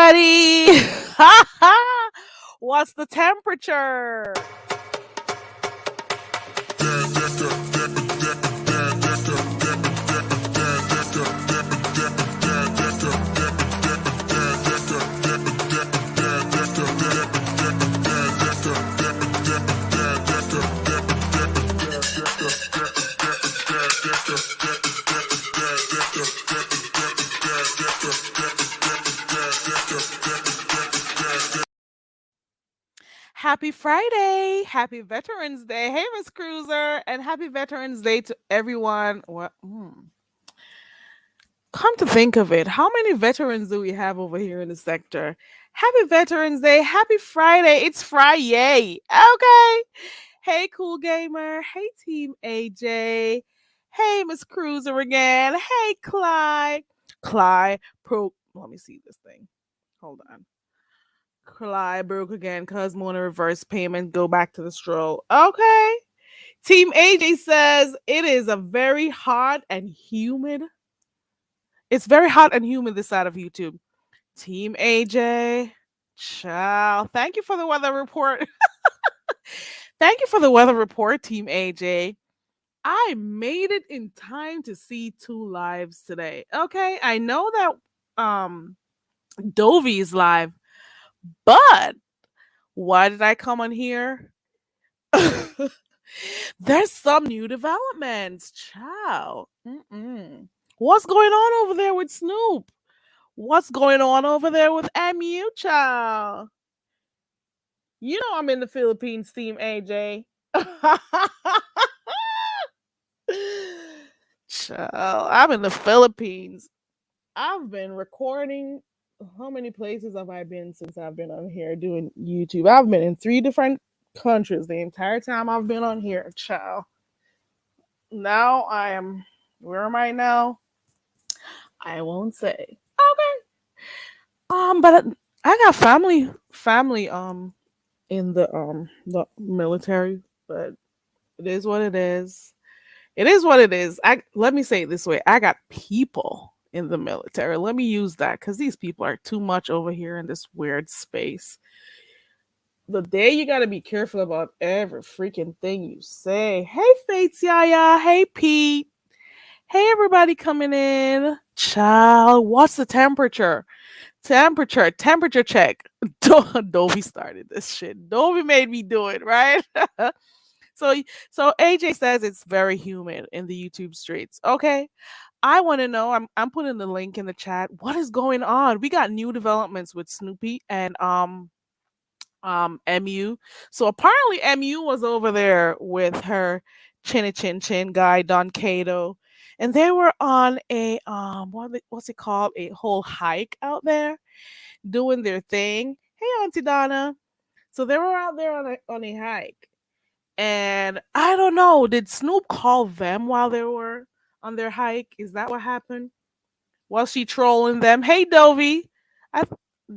everybody. What's the temperature? Happy Friday. Happy Veterans Day. Hey, Miss Cruiser. And happy Veterans Day to everyone. Come to think of it, how many veterans do we have over here in the sector? Happy Veterans Day. Happy Friday. It's Friday. Okay. Hey, Cool Gamer. Hey, Team AJ. Hey, Miss Cruiser again. Hey, Clyde. Clyde. Let me see this thing. Hold on. Clyde broke again. Cosmo on a reverse payment. Go back to the stroll. Okay. Team AJ says it is a very hot and humid. It's very hot and humid this side of YouTube. Team AJ. Ciao. Thank you for the weather report. Thank you for the weather report, Team AJ. I made it in time to see two lives today. Okay. I know that Dovey is live, but why did I come on here? There's some new developments. Ciao. What's going on over there with Snoop? What's going on over there with MU, child? You know I'm in the Philippines, Team AJ. Child, I'm in the Philippines. I've been recording. How many places have I been since I've been on here doing YouTube? I've been in 3 different countries the entire time I've been on here, child. Now I am. Where am I now? I won't say. Okay. But I got family in the military, but it is what it is. It is what it is. Let me say it this way. I got people in the military. Let me use that because these people are too much over here in this weird space. The day you gotta be careful about every freaking thing you say. Hey Fates Yaya, hey Pete. Hey everybody coming in. Child, what's the temperature? Temperature check. Dovey started this shit. Dovey made me do it, right? So AJ says it's very humid in the YouTube streets. Okay. I want to know. I'm putting the link in the chat. What is going on? We got new developments with Snoopy and MU. So apparently MU was over there with her chinny chin chin guy Don Cato, and they were on a what's it called, a whole hike out there doing their thing. Hey Auntie Donna. So they were out there on a hike, and I don't know, did Snoop call them while they were on their hike? Is that what happened? Was she trolling them? Hey Dovey.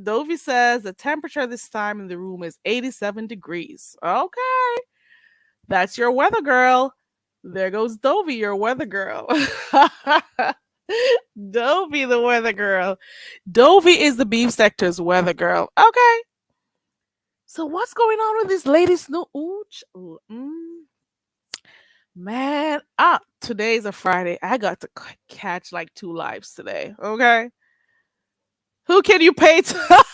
Dovey says the temperature this time in the room is 87 degrees. Okay. That's your weather girl. There goes Dovey, your weather girl. Dovey, the weather girl. Dovey is the beef sector's weather girl. Okay. So what's going on with this latest new Man, today's a Friday. I got to catch like 2 lives today. Okay. Who can you pay to?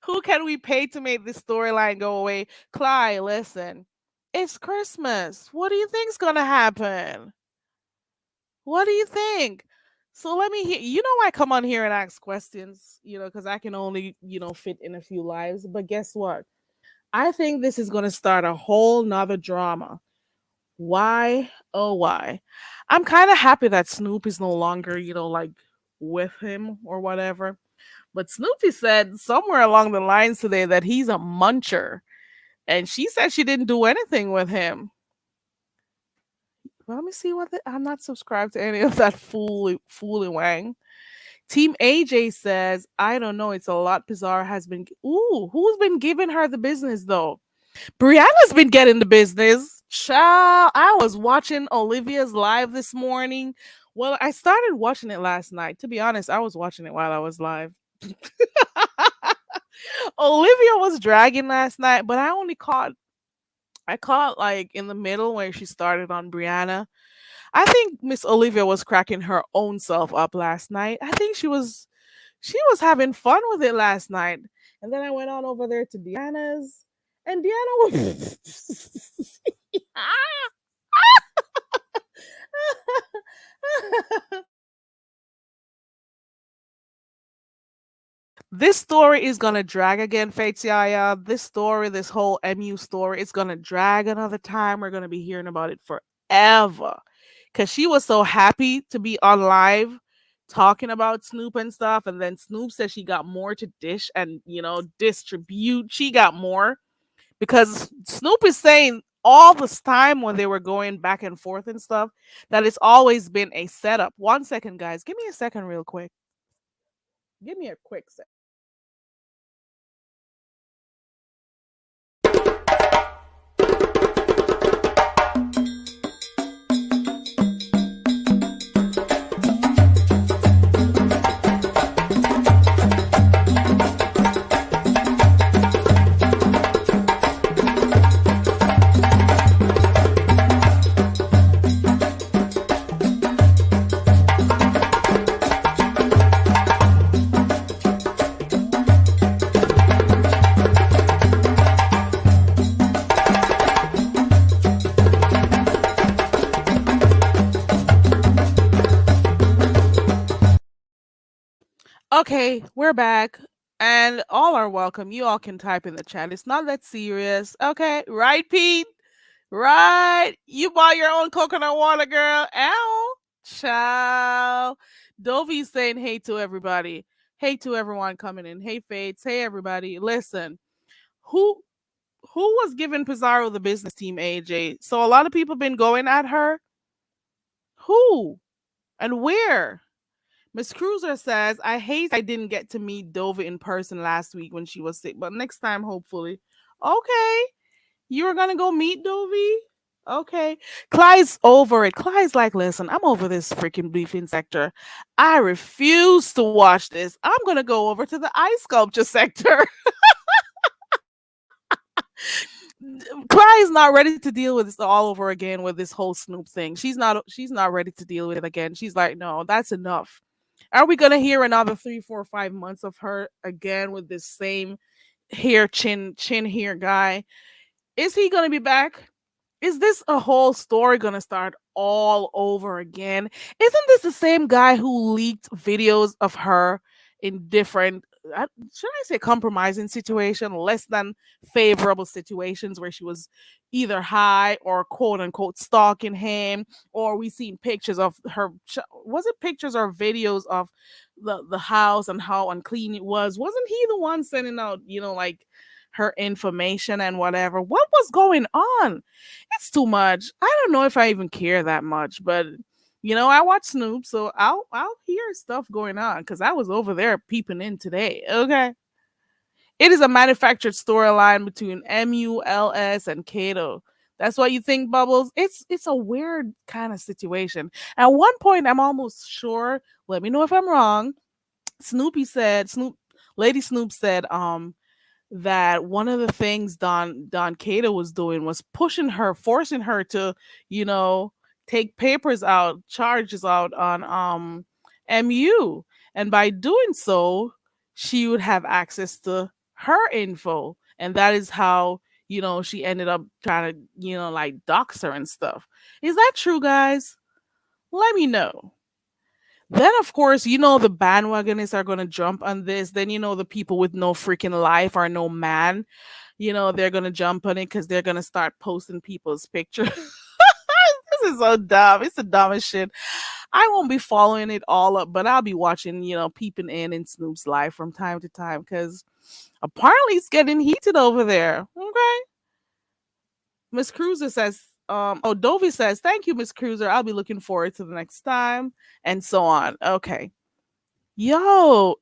Who can we pay to make this storyline go away? Clyde, listen. It's Christmas. What do you think's gonna happen? What do you think? So let me hear. You know, I come on here and ask questions, because I can only, fit in a few lives. But guess what? I think this is gonna start a whole nother drama. Why? Oh, why? I'm kind of happy that Snoop is no longer, like with him or whatever. But Snoopy said somewhere along the lines today that he's a muncher. And she said she didn't do anything with him. Well, let me see I'm not subscribed to any of that fooly wang. Team AJ says, I don't know. It's a lot. Bizarre has been. Ooh, who's been giving her the business though? Brianna's been getting the business. Child, I was watching Olivia's live this morning Well, I started watching it last night. To be honest, I was watching it while I was live. Olivia was dragging last night, but I caught like in the middle where she started on Brianna. I think Miss Olivia was cracking her own self up last night. I think she was having fun with it last night. And then I went on over there to Deanna's, and Deanna was this story is gonna drag again, Fates Yaya. This story, this whole MU story, it's gonna drag another time. We're gonna be hearing about it forever. Cause she was so happy to be on live talking about Snoop and stuff. And then Snoop said she got more to dish and distribute. She got more. Because Snoop is saying all this time when they were going back and forth and stuff that it's always been a setup. 1 second, guys. Give me a second, real quick. Give me a quick second. Okay, we're back. And all are welcome. You all can type in the chat. It's not that serious. Okay, right, Pete? Right. You bought your own coconut water, girl. Ow. Ciao. Dovi's saying hey to everybody. Hey to everyone coming in. Hey, Fates. Hey, everybody. Listen, who who was giving Pizarro the business team, AJ? So a lot of people been going at her. Who and where? Miss Cruiser says, I hate I didn't get to meet Dova in person last week when she was sick, but next time, hopefully. Okay. You were going to go meet Dovey? Okay. Clyde's over it. Clyde's like, listen, I'm over this freaking briefing sector. I refuse to watch this. I'm going to go over to the ice sculpture sector. Clyde's not ready to deal with this all over again with this whole Snoop thing. She's not ready to deal with it again. She's like, no, that's enough. Are we gonna hear another 3, 4, 5 months of her again with this same hair chin hair guy? Is he gonna be back? Is this a whole story gonna start all over again? Isn't this the same guy who leaked videos of her in different, should I say, compromising situation, less than favorable situations where she was either high or quote unquote stalking him, or we seen pictures of her? Was it pictures or videos of the house and how unclean it was? Wasn't he the one sending out, like her information and whatever? What was going on? It's too much. I don't know if I even care that much, but I watch Snoop, so I'll hear stuff going on because I was over there peeping in today. Okay. It is a manufactured storyline between MULS and Kato. That's what you think, Bubbles? It's a weird kind of situation. At one point, I'm almost sure, let me know if I'm wrong. Lady Snoop said, that one of the things Don Cato was doing was pushing her, forcing her to, you know, take charges out on MU. And by doing so, she would have access to her info. And that is how, she ended up trying to, like dox her and stuff. Is that true, guys? Let me know. Then, of course, the bandwagonists are going to jump on this. Then, the people with no freaking life or no man, they're going to jump on it because they're going to start posting people's pictures. This is so dumb. It's the dumbest shit. I won't be following it all up, but I'll be watching, peeping in Snoop's life from time to time because apparently it's getting heated over there. Okay. Miss Cruiser says, Dovey says, thank you, Miss Cruiser. I'll be looking forward to the next time, and so on. Okay. Yo.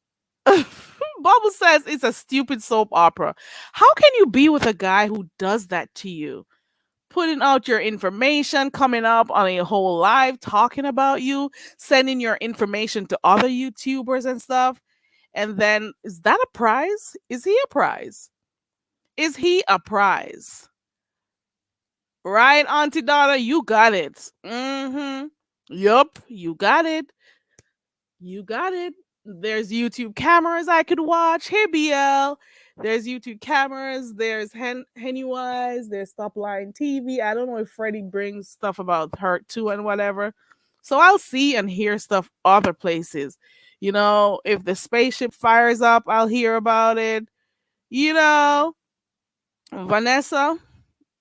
Bubble says it's a stupid soap opera. How can you be with a guy who does that to you? putting out your information, coming up on a whole live talking about you, sending your information to other YouTubers and stuff. And then, is that a prize? Is he a prize? Is he a prize? Right, Auntie Donna? You got it. Mm-hmm. Yup, you got it. You got it. There's YouTube cameras I could watch. Hey, BL. There's YouTube cameras. There's Hennywise. There's Stop Line TV. I don't know if Freddie brings stuff about her too and whatever. So I'll see and hear stuff other places. If the spaceship fires up, I'll hear about it. You know, Vanessa,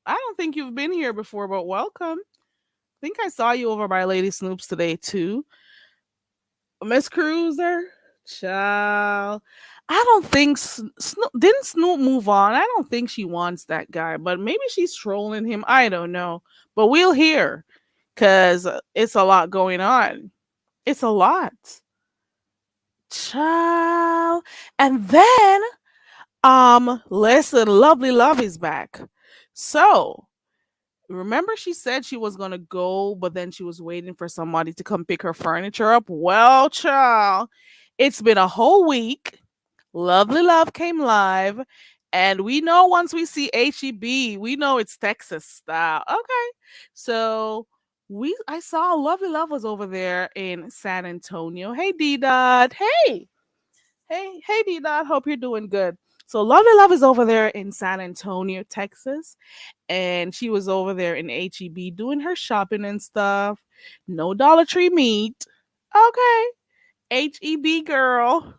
I don't think you've been here before, but welcome. I think I saw you over by Lady Snoops today too. Miss Cruiser, child. I don't think didn't Snoop move on. I don't think she wants that guy, but maybe she's trolling him. I don't know, but we'll hear because it's a lot going on. It's a lot, child. And then, listen, Lovely Love is back. So remember, she said she was gonna go, but then she was waiting for somebody to come pick her furniture up. Well, child, it's been a whole week. Lovely Love came live, and we know once we see HEB, we know it's Texas style. Okay, so I saw Lovely Love was over there in San Antonio. Hey, D Dot. Hey, D Dot. Hope you're doing good. So Lovely Love is over there in San Antonio, Texas, and she was over there in HEB doing her shopping and stuff. No Dollar Tree meat. Okay. HEB girl.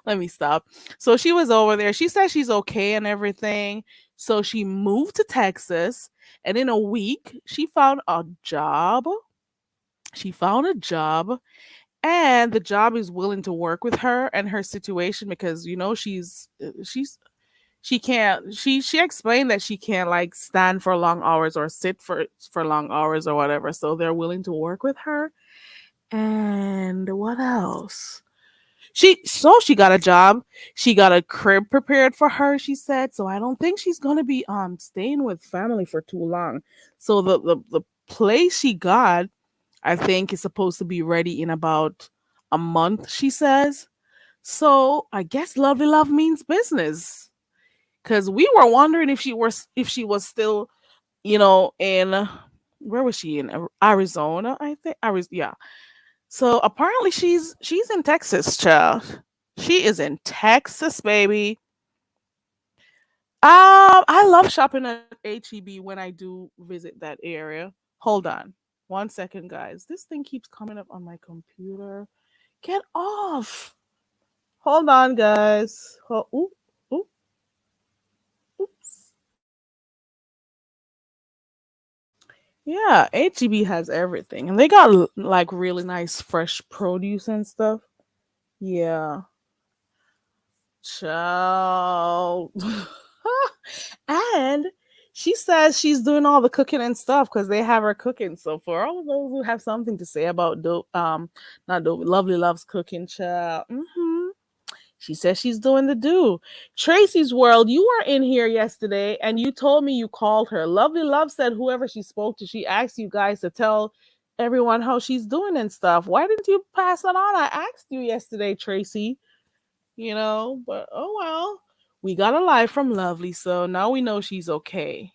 Let me stop. So she was over there. She said she's okay and everything. So she moved to Texas, and in a week, she found a job. She found a job, and the job is willing to work with her and her situation because she can't she explained that she can't like stand for long hours or sit for long hours or whatever, so they're willing to work with her. And what else? She got a job. She got a crib prepared for her, she said. So I don't think she's gonna be staying with family for too long. So the place she got, I think, is supposed to be ready in about a month, she says. So I guess Lovely Love means business. Cause we were wondering if she was still, in where was she in Arizona? I think Arizona. Yeah. So apparently she's in Texas, child. She is in Texas, baby. I love shopping at HEB when I do visit that area. Hold on. 1 second, guys. This thing keeps coming up on my computer. Get off. Hold on, guys. Ooh, ooh, oops. Yeah, HEB has everything. And they got like really nice fresh produce and stuff. Yeah. Child. And she says she's doing all the cooking and stuff because they have her cooking. So for all of those who have something to say about not dope, Lovely Love's cooking, child. She says she's doing the do. Tracy's World, you were in here yesterday and you told me you called her. Lovely Love said whoever she spoke to, she asked you guys to tell everyone how she's doing and stuff. Why didn't you pass that on? I asked you yesterday, Tracy. But oh well. We got a live from Lovely, so now we know she's okay.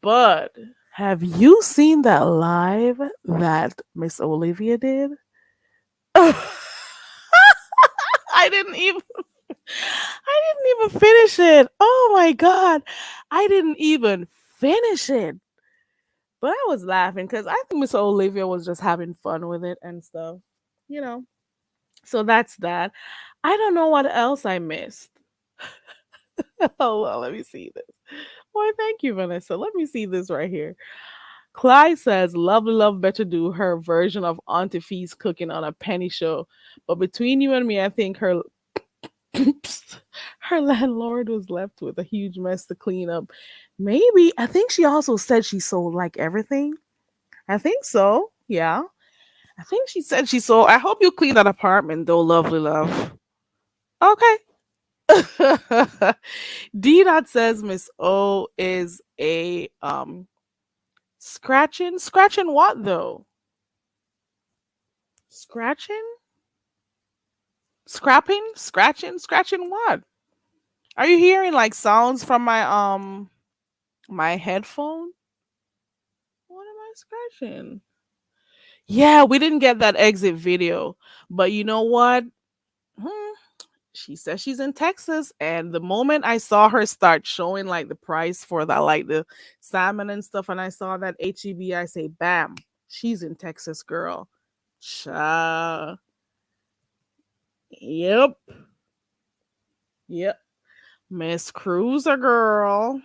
But have you seen that live that Miss Olivia did? I didn't even I didn't even finish it. Oh my god. I didn't even finish it. But I was laughing because I think Miss Olivia was just having fun with it and stuff. You know. So that's that. I don't know what else I missed. Oh well, let me see this. Why, thank you, Vanessa. Let me see this right here. Clyde says Lovely Love better do her version of Auntie Fee's cooking on a penny show. But between you and me, I think her her landlord was left with a huge mess to clean up. Maybe. I think she also said she sold like everything. I think so. Yeah. I think she said she sold. I hope you clean that apartment though, Lovely Love. Okay. D dot says Miss O is a scratching what though? Scratching? Scratching what? Are you hearing like sounds from my headphone? What am I scratching? Yeah, we didn't get that exit video. But you know what? Hmm, she says she's in Texas, and the moment I saw her start showing like the price for that, like the salmon and stuff, and I saw that HEB, I say, bam, she's in Texas, girl. Cha. Yep. Yep. Miss Cruiser, girl.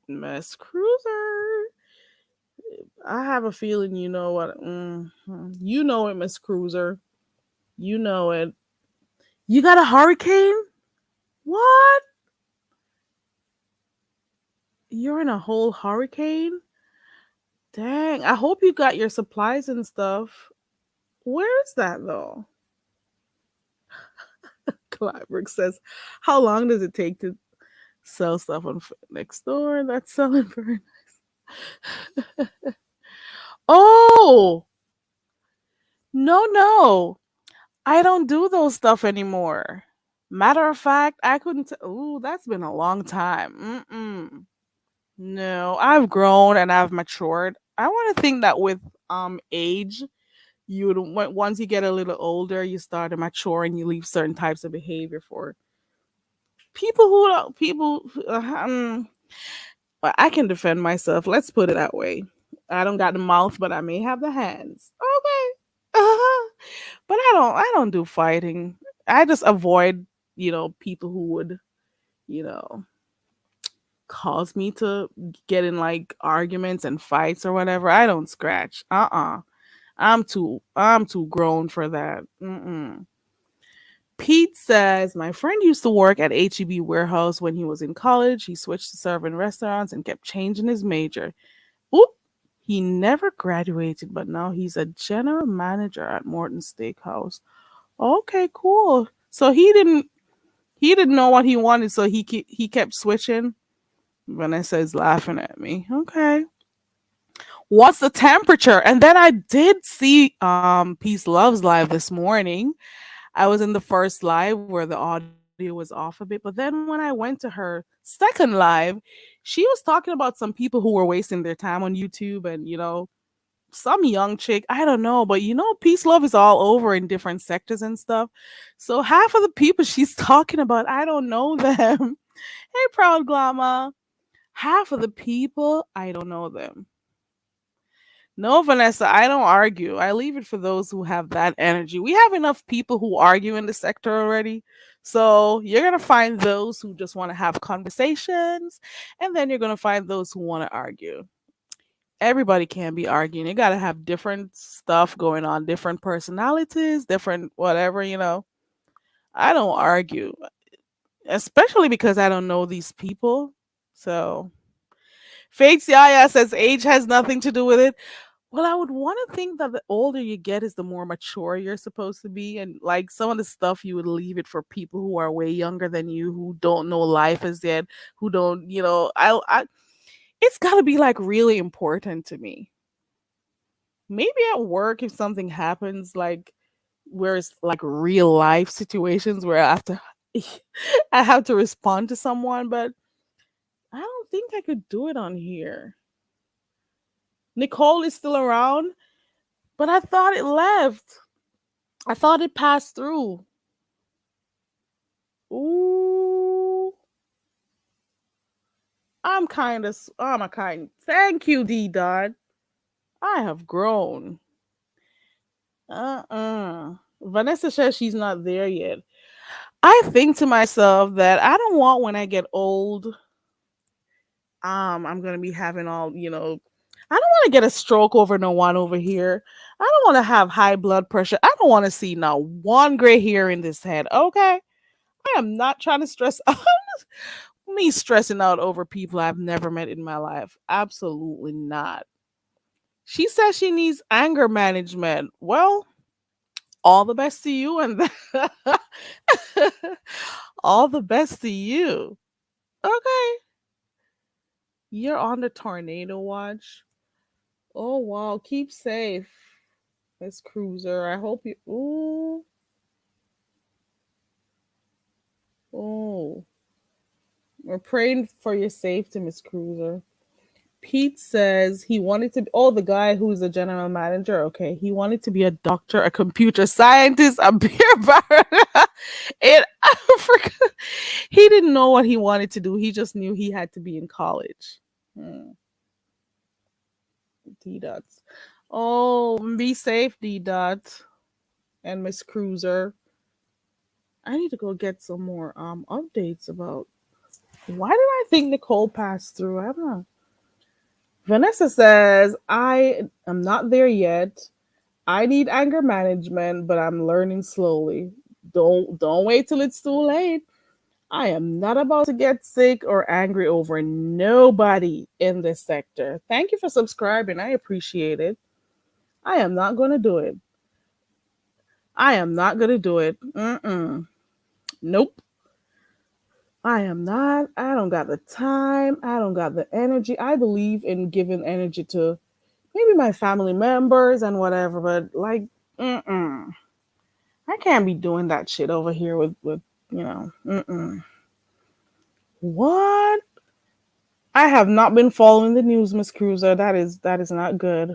Miss Cruiser. I have a feeling you know what. You know it, Miss Cruiser. You know it. You got a hurricane? What? You're in a whole hurricane? Dang. I hope you got your supplies and stuff. Where is that though? Clyburg says, how long does it take to sell stuff on next door? That's selling very nice. Oh, no, no. I don't do those stuff anymore. Matter of fact, I couldn't. Ooh, that's been a long time. Mm-mm. No, I've grown and I've matured. I want to think that with age, you would once you get a little older, you start to mature and you leave certain types of behavior for people who don't people. But I can defend myself. Let's put it that way. I don't got the mouth, but I may have the hands. Okay. But I don't do fighting. I just avoid, people who would, you know, cause me to get in like arguments and fights or whatever. I don't scratch. I'm too grown for that. Mm-mm. Pete says my friend used to work at HEB warehouse when he was in college. He switched to serve in restaurants and kept changing his major. Oop. He never graduated, but now he's a general manager at Morton Steakhouse. Okay, cool. So he didn't know what he wanted, so he kept switching. Vanessa is laughing at me. Okay. What's the temperature? And then I did see Peace Loves live this morning. I was in the first live where the audio was off a bit, but then when I went to her second live, she was talking about some people who were wasting their time on YouTube and some young chick, I don't know, but Peace Love is all over in different sectors and stuff. So half of the people she's talking about, I don't know them. Hey, Proud Glama. Half of the people, I don't know them. No, Vanessa, I don't argue. I leave it for those who have that energy. We have enough people who argue in the sector already. So you're going to find those who just want to have conversations, and then you're going to find those who want to argue. Everybody can be arguing. You got to have different stuff going on, different personalities, different whatever. I don't argue, especially because I don't know these people. So Fates Yaya says age has nothing to do with it. Well, I would want to think that the older you get is the more mature you're supposed to be. And like some of the stuff you would leave it for people who are way younger than you, who don't know life as yet, who don't, I it's gotta be like really important to me. Maybe at work if something happens like where it's like real life situations where I have to I have to respond to someone, but I don't think I could do it on here. Nicole is still around, but I thought it left. I thought it passed through. Ooh, I'm a kind. Thank you, D Dot. I have grown. Vanessa says she's not there yet. I think to myself that I don't want when I get old, I'm gonna be having I don't want to get a stroke over no one over here. I don't want to have high blood pressure. I don't want to see not one gray hair in this head. Okay. I am not trying to stress me stressing out over people I've never met in my life. Absolutely not. She says she needs anger management. Well, All the best to you, and all the best to you. Okay, you're on the tornado watch. Oh wow, keep safe, Miss Cruiser. I hope you. Ooh, oh, we're praying for your safety, Miss Cruiser. Pete says he wanted to be, oh, the guy who's a general manager. Okay. He wanted to be a doctor, a computer scientist, a beer baron in Africa. He didn't know what he wanted to do. He just knew he had to be in college. Hmm. D dots. Oh, be safe, D dot and Miss Cruiser. I need to go get some more updates about why did I think Nicole passed through? I don't know. Vanessa says, I am not there yet. I need anger management, but I'm learning slowly. Don't wait till it's too late. I am not about to get sick or angry over nobody in this sector. Thank you for subscribing. I appreciate it. I am not going to do it. I am not going to do it. Mm-mm. Nope. I am not. I don't got the time. I don't got the energy. I believe in giving energy to maybe my family members and whatever, but like, mm-mm. I can't be doing that shit over here with mm-mm. What? I have not been following the news, Miss Cruiser. That is not good.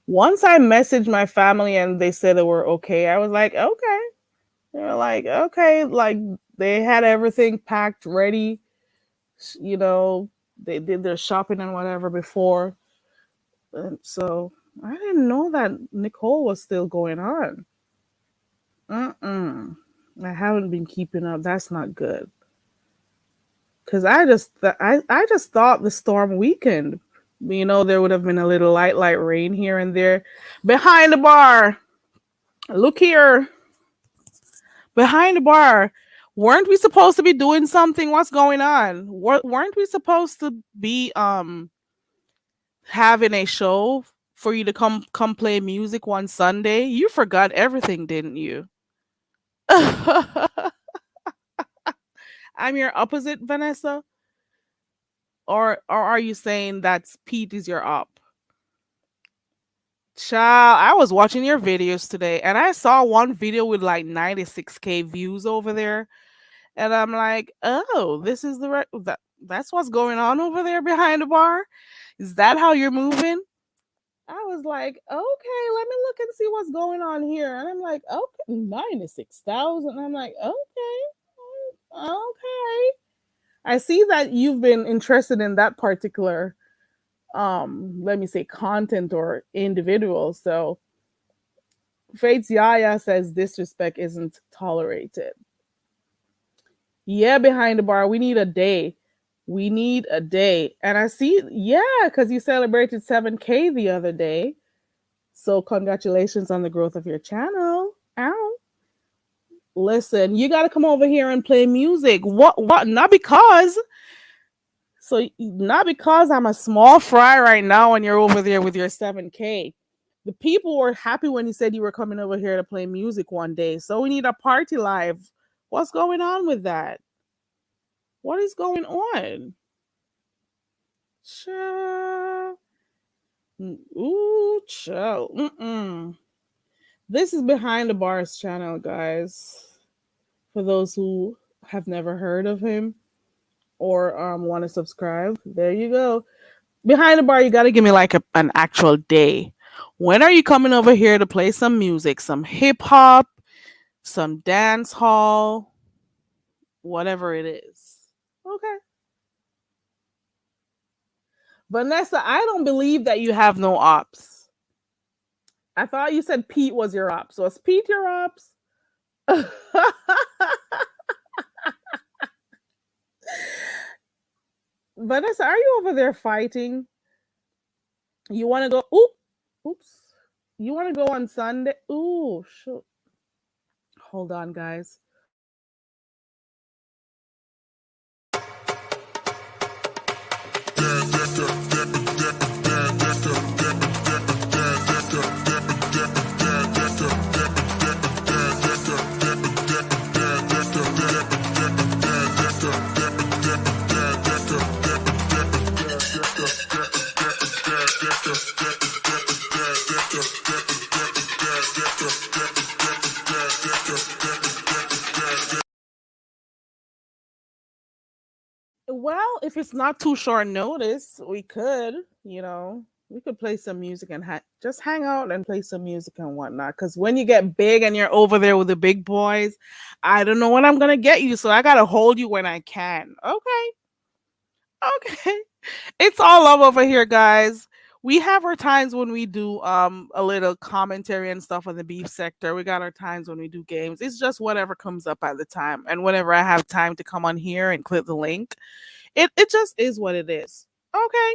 Once I messaged my family and they said they were okay, I was like, okay. They were like, okay, like they had everything packed, ready. You know, they did their shopping and whatever before. And so I didn't know that Nicole was still going on. Mm-mm. I haven't been keeping up. That's not good. Cause I just thought the storm weakened. There would have been a little light rain here and there. Behind the bar. Look here. Behind the bar. Weren't we supposed to be doing something? What's going on? Weren't we supposed to be having a show for you to come play music one Sunday? You forgot everything, didn't you? I'm your opposite, Vanessa? Or are you saying that Pete is your op? Child, I was watching your videos today and I saw one video with like 96K views over there. And I'm like, oh, this is that's what's going on over there behind the bar? Is that how you're moving? I was like, okay, let me look and see what's going on here. And I'm like, okay, 96,000. I'm like, okay. I see that you've been interested in that particular let me say content or individual. So Fates Yaya says disrespect isn't tolerated. Yeah, behind the bar, we need a day. We need a day. And I see, yeah, because you celebrated 7K the other day. So congratulations on the growth of your channel. Ow. Listen, you got to come over here and play music. What? Not because. So not because I'm a small fry right now and you're over there with your 7K. The people were happy when you said you were coming over here to play music one day. So we need a party live. What's going on with that? What is going on? Child. Ooh, child. Mm-mm. This is Behind the Bars channel, guys. For those who have never heard of him or want to subscribe, there you go. Behind the bar, you got to give me like an actual day. When are you coming over here to play some music, some hip hop, some dance hall, whatever it is? Okay. Vanessa, I don't believe that you have no ops. I thought you said Pete was your ops. So is Pete your ops? Vanessa, are you over there fighting? You want to go? Oops. You want to go on Sunday? Ooh, shoot. Hold on, guys. Well, if it's not too short notice, we could, you know, we could play some music and just hang out and play some music and whatnot. Because when you get big and you're over there with the big boys, I don't know when I'm gonna get you, so I gotta hold you when I can. Okay, okay. It's all love over here, guys. We have our times when we do a little commentary and stuff on the beef sector. We got our times when we do games. It's just whatever comes up at the time. And whenever I have time to come on here and click the link, it just is what it is. Okay.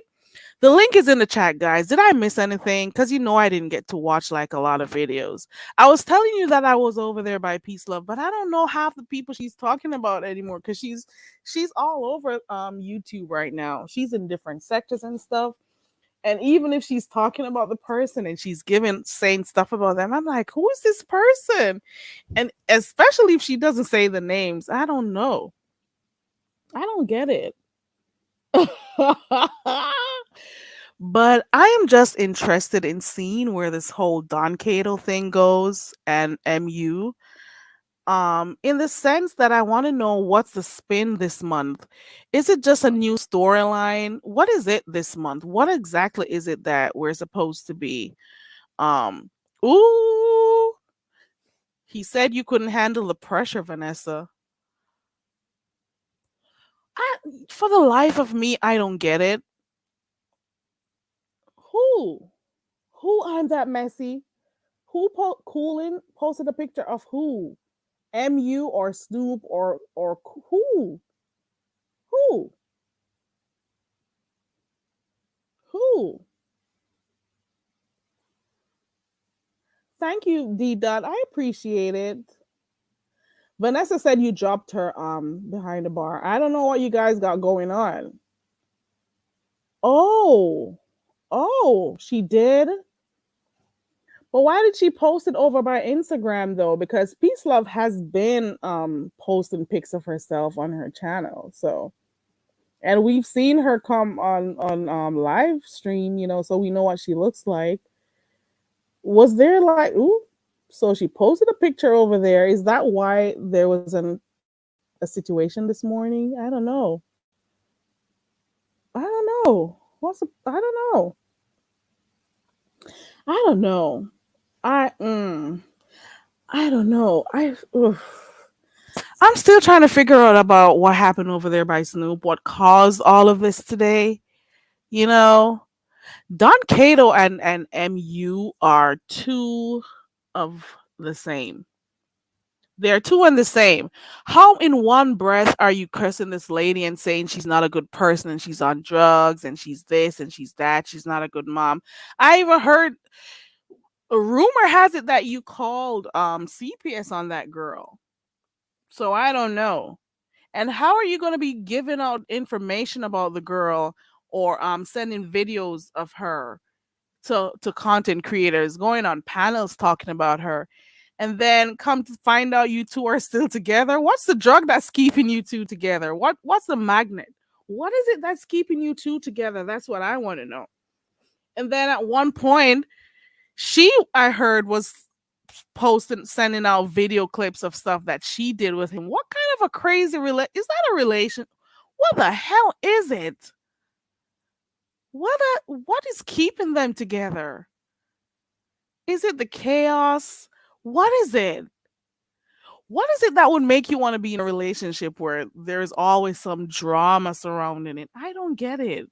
The link is in the chat, guys. Did I miss anything? Because you know I didn't get to watch like a lot of videos. I was telling you that I was over there by Peace Love, but I don't know half the people she's talking about anymore because she's all over YouTube right now. She's in different sectors and stuff. And even if she's talking about the person and she's giving saying stuff about them, I'm like, who is this person? And especially if she doesn't say the names, I don't know. I don't get it. But I am just interested in seeing where this whole Don Cato thing goes and MU. In the sense that I want to know what's the spin this month. Is it just a new storyline? What is it this month? What exactly is it that we're supposed to be? Um, ooh, he said you couldn't handle the pressure, Vanessa. For the life of me, I don't get it. Who? Who I'm that messy? Who Coolin posted a picture of who? MU or Snoop or who? Who? Who? Thank you, D Dot. I appreciate it. Vanessa said you dropped her behind the bar. I don't know what you guys got going on. Oh. Oh, she did? But why did she post it over by Instagram though? Because Peace Love has been posting pics of herself on her channel. So and we've seen her come on live stream, you know, so we know what she looks like. Was there like ooh, so she posted a picture over there. Is that why there was a situation this morning? I don't know. I don't know. I don't know. I don't know. I I don't know. I'm still trying to figure out about what happened over there by Snoop, what caused all of this today. You know, Don Cato and MU are two of the same. They're two and the same. How in one breath are you cursing this lady and saying she's not a good person and she's on drugs and she's this and she's that, she's not a good mom? I even heard a rumor has it that you called CPS on that girl. So I don't know. And how are you going to be giving out information about the girl or sending videos of her to content creators, going on panels talking about her, and then come to find out you two are still together? What's the drug that's keeping you two together? What's the magnet? What is it that's keeping you two together? That's what I want to know. And then at one point, she I heard was posting sending out video clips of stuff that she did with him. What kind of a crazy is that a relation? What the hell is it? What is keeping them together? Is it the chaos? What is it? What is it that would make you want to be in a relationship where there's always some drama surrounding it? I don't get it.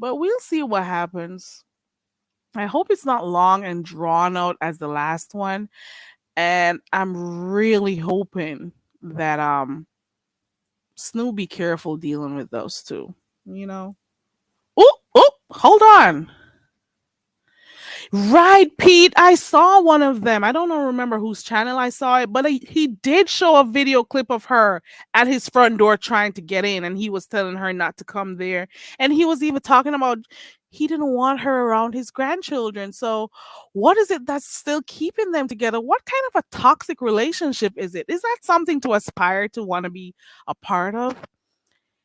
But we'll see what happens. I hope it's not long and drawn out as the last one. And I'm really hoping that Snoop be careful dealing with those two, you know. Oh, hold on. Right, Pete. I saw one of them. I don't know, remember whose channel I saw it, but he did show a video clip of her at his front door trying to get in, and he was telling her not to come there. And he was even talking about he didn't want her around his grandchildren. So, what is it that's still keeping them together? What kind of a toxic relationship is it? Is that something to aspire to want to be a part of?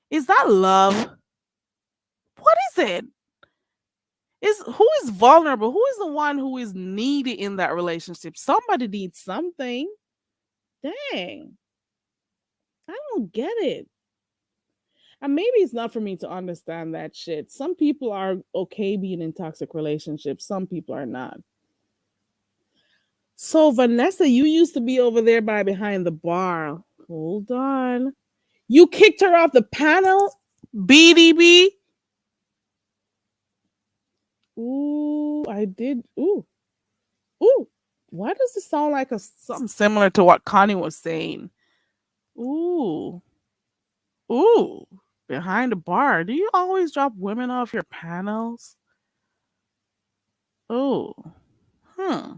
Is that love? What is it? Is who is vulnerable? Who is the one who is needy in that relationship? Somebody needs something. Dang. I don't get it. And maybe it's not for me to understand that shit. Some people are okay being in toxic relationships, some people are not. So, Vanessa, you used to be over there by behind the bar. Hold on. You kicked her off the panel? BDB? Ooh, I did. Ooh, ooh. Why does this sound like something similar to what Connie was saying? Ooh, ooh. Behind the bar. Do you always drop women off your panels? Oh, hmm.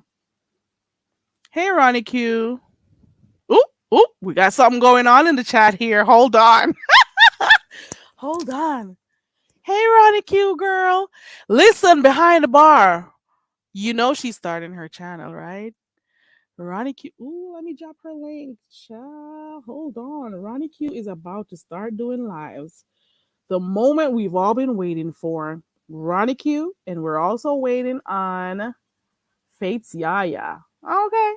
Hey, Ronnie Q. Ooh, ooh. We got something going on in the chat here. Hold on. Hold on. Hey, Ronnie Q girl. Listen, behind the bar. You know she's starting her channel, right? Ronnie Q. Ooh, let me drop her link. Child, hold on. Ronnie Q is about to start doing lives. The moment we've all been waiting for. Ronnie Q, and we're also waiting on Fate's Yaya. Okay.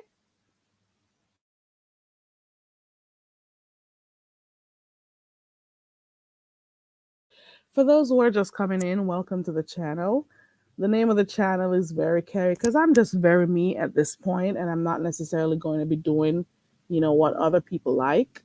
For those who are just coming in, welcome to the channel. The name of the channel is Very Carry because I'm just very me at this point, and I'm not necessarily going to be doing, what other people like.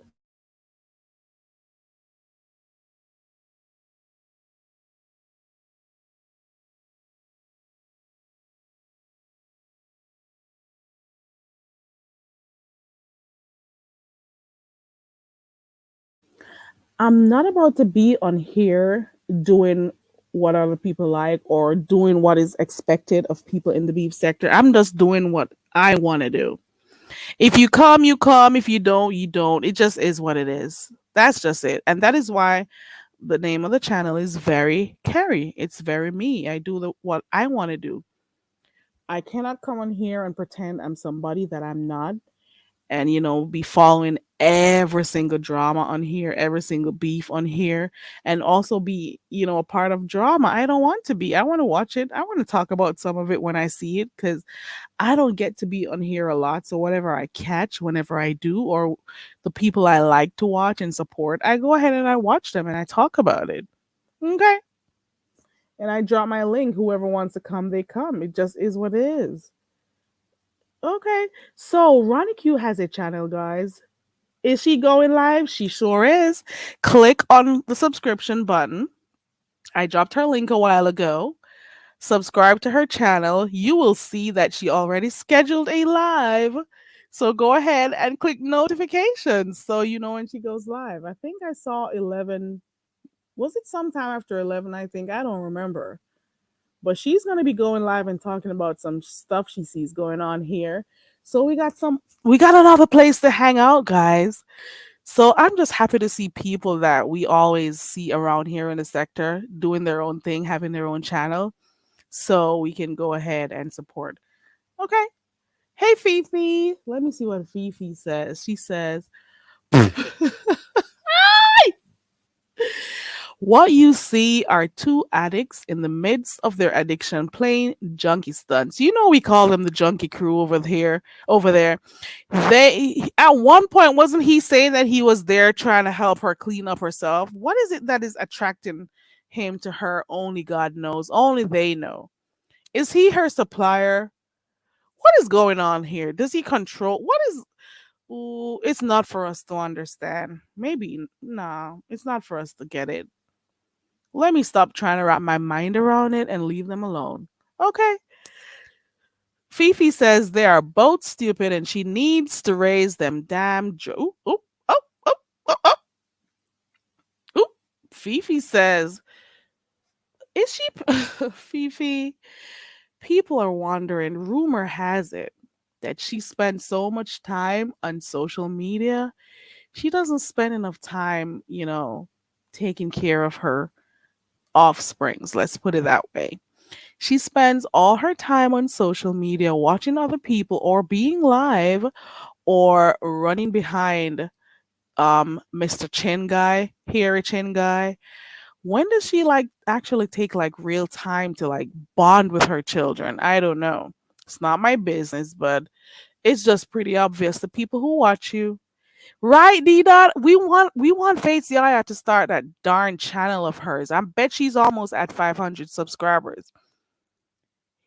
I'm not about to be on here doing what other people like or doing what is expected of people in the beef sector. I'm just doing what I want to do. If you come, you come. If you don't, you don't. It just is what it is. That's just it. And that is why the name of the channel is Very Carry. It's very me. I do what I want to do. I cannot come on here and pretend I'm somebody that I'm not and be following every single drama on here, every single beef on here, and also be a part of drama. I don't want to be. I want to watch it. I want to talk about some of it when I see it because I don't get to be on here a lot. So whatever I catch, whenever I do, or the people I like to watch and support, I go ahead and I watch them and I talk about it. Okay. And I drop my link. Whoever wants to come, they come. It just is what it is. Okay. So Ronnie Q has a channel, guys. Is she going live? She sure is. Click on the subscription button. I dropped her link a while ago. Subscribe to her channel. You will see that she already scheduled a live. So go ahead and click notifications so you know when she goes live. I think I saw 11. Was it sometime after 11? I think. I don't remember. But she's going to be going live and talking about some stuff she sees going on here. So we got another place to hang out, guys. So I'm just happy to see people that we always see around here in the sector doing their own thing, having their own channel. So we can go ahead and support. Okay. Hey Fifi. Let me see what Fifi says. She says what you see are two addicts in the midst of their addiction playing junkie stunts. We call them the junkie crew over there. They at one point wasn't he saying that he was there trying to help her clean up herself? What is it that is attracting him to her? Only God knows. Only they know. Is he her supplier? What is going on here? Does he control? What is? Ooh, it's not for us to understand. Maybe no, it's not for us to get it. Let me stop trying to wrap my mind around it and leave them alone. Okay. Fifi says they are both stupid and she needs to raise them damn ooh, ooh, oh, oh, oh, oh. Ooh. Fifi says, is she Fifi? People are wondering, rumor has it that she spends so much time on social media. She doesn't spend enough time, taking care of her offsprings. Let's put it that way. She spends all her time on social media watching other people or being live or running behind Mr. Chin guy, Harry Chin guy. When does she like actually take like real time to like bond with her children? I don't know. It's not my business, but it's just pretty obvious. The people who watch you, Right, D dot. We want Faith Yaya to start that darn channel of hers. I bet she's almost at 500 subscribers.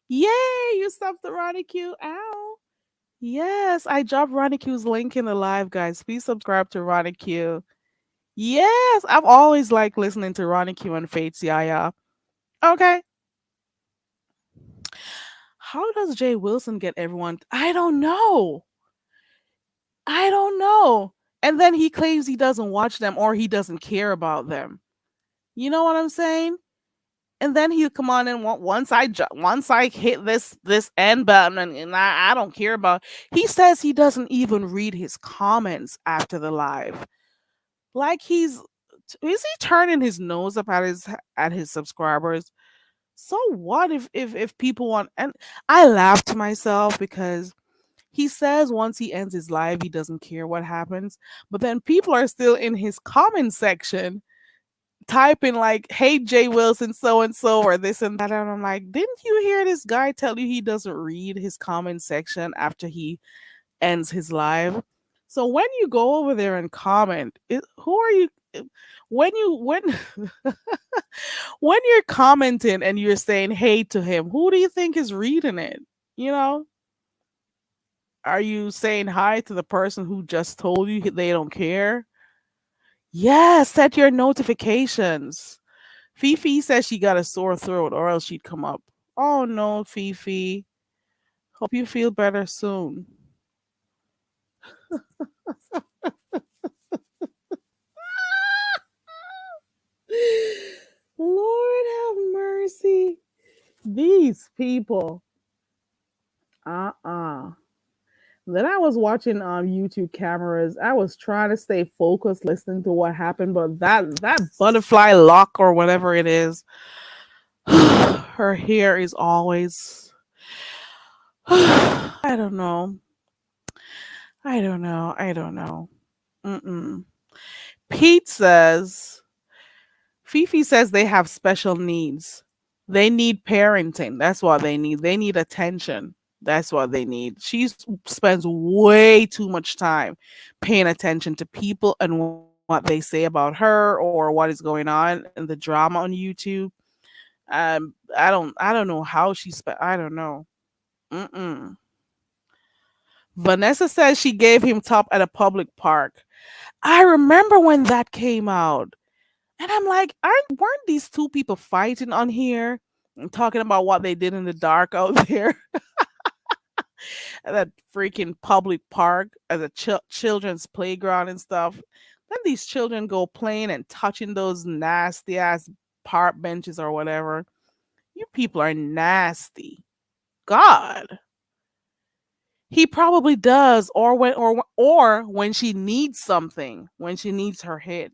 Yay! You stopped the Ronnie Q. Ow. Yes, I dropped Ronnie Q's link in the live, guys. Please subscribe to Ronnie Q. Yes, I've always liked listening to Ronnie Q and Faith Yaya. Okay. How does Jay Wilson get everyone? I don't know. I don't know. And then he claims he doesn't watch them or he doesn't care about them. You know what I'm saying? And then he'll come on and once I hit this end button and I don't care about. He says he doesn't even read his comments after the live. Like is he turning his nose up at his subscribers? So what if people want, and I laugh to myself because he says once he ends his live he doesn't care what happens, but then people are still in his comment section typing like, "Hey Jay Wilson, so and so," or this and that, and I'm like, didn't you hear this guy tell you he doesn't read his comment section after he ends his live? So when you go over there and comment, who are you? When when you're commenting and you're saying hey to him, who do you think is reading it? You know, are you saying hi to the person who just told you they don't care? Yeah, set your notifications. Fifi says she got a sore throat or else she'd come up. Oh no, Fifi. Hope you feel better soon. Lord have mercy. These people. Uh-uh. Then I was watching YouTube cameras. I was trying to stay focused, listening to what happened, but that butterfly lock or whatever it is, her hair is always. I don't know. I don't know. I don't know. Mm-mm. Pete says, Fifi says they have special needs. They need parenting. That's what they need. They need attention. That's what they need. Spends way too much time paying attention to people and what they say about her or what is going on and the drama on YouTube. I don't know how she spent. I don't know. Mm-mm. Vanessa says she gave him top at a public park. I remember when that came out. And I'm like, weren't these two people fighting on here and talking about what they did in the dark out there at that freaking public park as a children's playground and stuff? Then these children go playing and touching those nasty ass park benches or whatever. You people are nasty. God. He probably does, or when she needs something, when she needs her hit.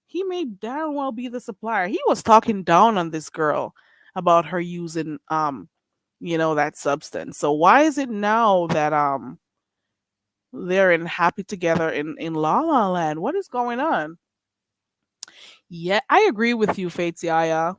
He may darn well be the supplier. He was talking down on this girl about her using that substance. So why is it now that they're in happy together in La La Land? What is going on? Yeah, I agree with you, Fates. I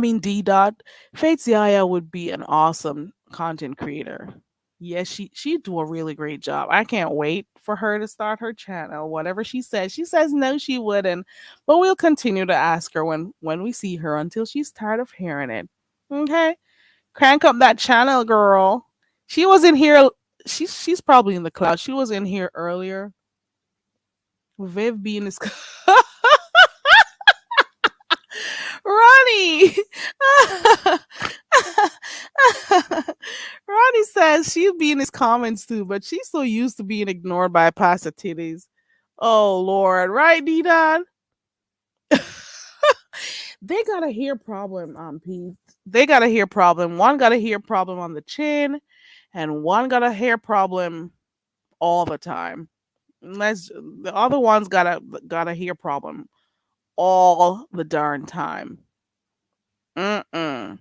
mean D dot. Fates would be an awesome content creator. Yes, she'd do a really great job. I can't wait for her to start her channel. Whatever she says. She says no, she wouldn't. But we'll continue to ask her when we see her until she's tired of hearing it. Okay? Crank up that channel, girl. She was in here. She's probably in the cloud. She was in here earlier. Viv being is Ronnie. Ronnie says she'll be in his comments too, but she's so used to being ignored by Pastor Titties. Oh Lord, right, D-Don? They got a hair problem, Pete. They got a hair problem. One got a hair problem on the chin, and one got a hair problem all the time. Unless the other one's got a hair problem all the darn time. Mm-mm.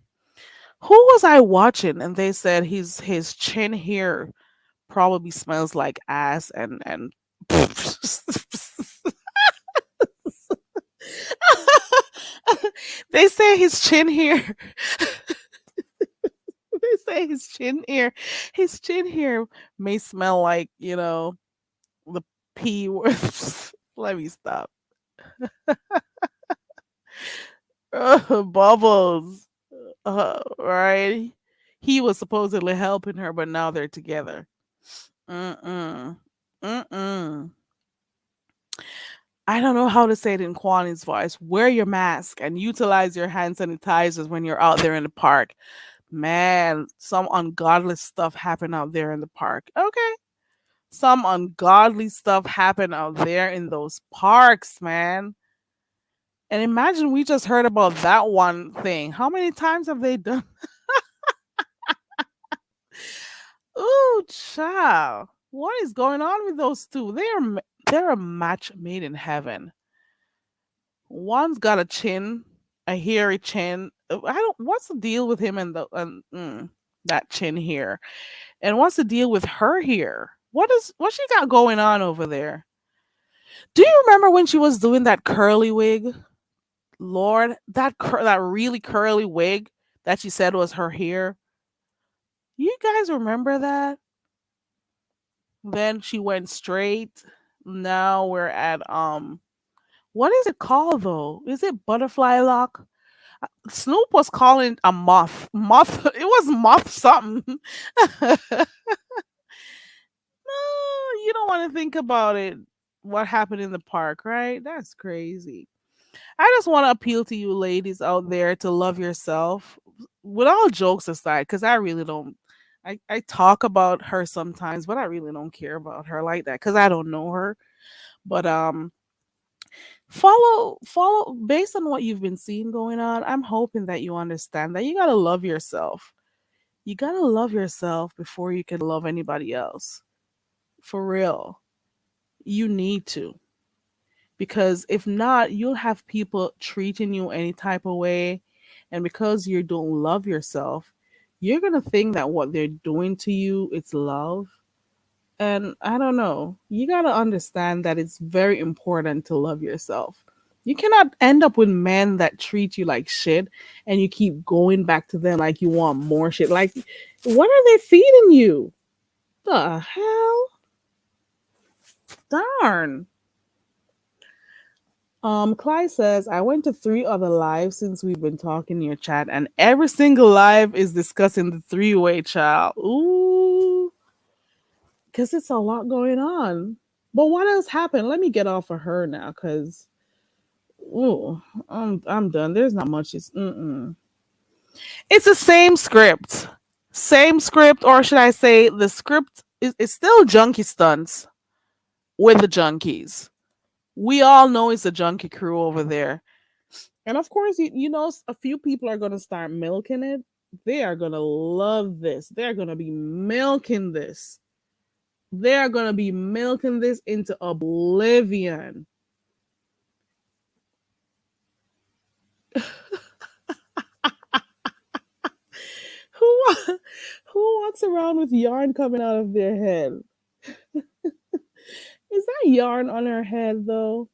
Who was I watching? And they said his chin hair probably smells like ass and they say his chin hair. They say his chin hair may smell like the P words. Let me stop. Bubbles. Right? He was supposedly helping her, but now they're together. Mm-mm. Mm-mm. I don't know how to say it in Kwani's voice. Wear your mask and utilize your hand sanitizers when you're out there in the park. Man, some ungodly stuff happen out there in the park. Okay. Some ungodly stuff happen out there in those parks, man. And imagine we just heard about that one thing. How many times have they done? Ooh, child. What is going on with those two? They're a match made in heaven. One's got a chin, a hairy chin. I don't. What's the deal with him and that chin here? And what's the deal with her here? What she got going on over there? Do you remember when she was doing that curly wig? Lord, that really curly wig that she said was her hair. You guys remember that? Then she went straight. Now we're at what is it called though? Is it butterfly lock? Snoop was calling a moth. Moth it was moth something. No, you don't want to think about it. What happened in the park, right? That's crazy. I just want to appeal to you ladies out there to love yourself. With all jokes aside, because I really don't I talk about her sometimes, but I really don't care about her like that because I don't know her. But follow based on what you've been seeing going on, I'm hoping that you understand that you gotta love yourself. You gotta love yourself before you can love anybody else. For real. You need to. Because if not, you'll have people treating you any type of way. And because you don't love yourself, you're gonna think that what they're doing to you it's love. And I don't know. You gotta understand that it's very important to love yourself. You cannot end up with men that treat you like shit and you keep going back to them like you want more shit. Like, what are they feeding you? The hell? Darn. Clyde says, I went to 3 other lives since we've been talking in your chat, and every single live is discussing the three-way child. Ooh, because it's a lot going on. But what else happened? Let me get off of her now, because ooh, I'm done. There's not much. It's the same script, or should I say, the script is still junkie stunts with the junkies. We all know it's a junkie crew over there. And of course, you know, a few people are going to start milking it. They are going to love this. They're going to be milking this. They're going to be milking this into oblivion. who who walks around with yarn coming out of their head? Is that yarn on her head though?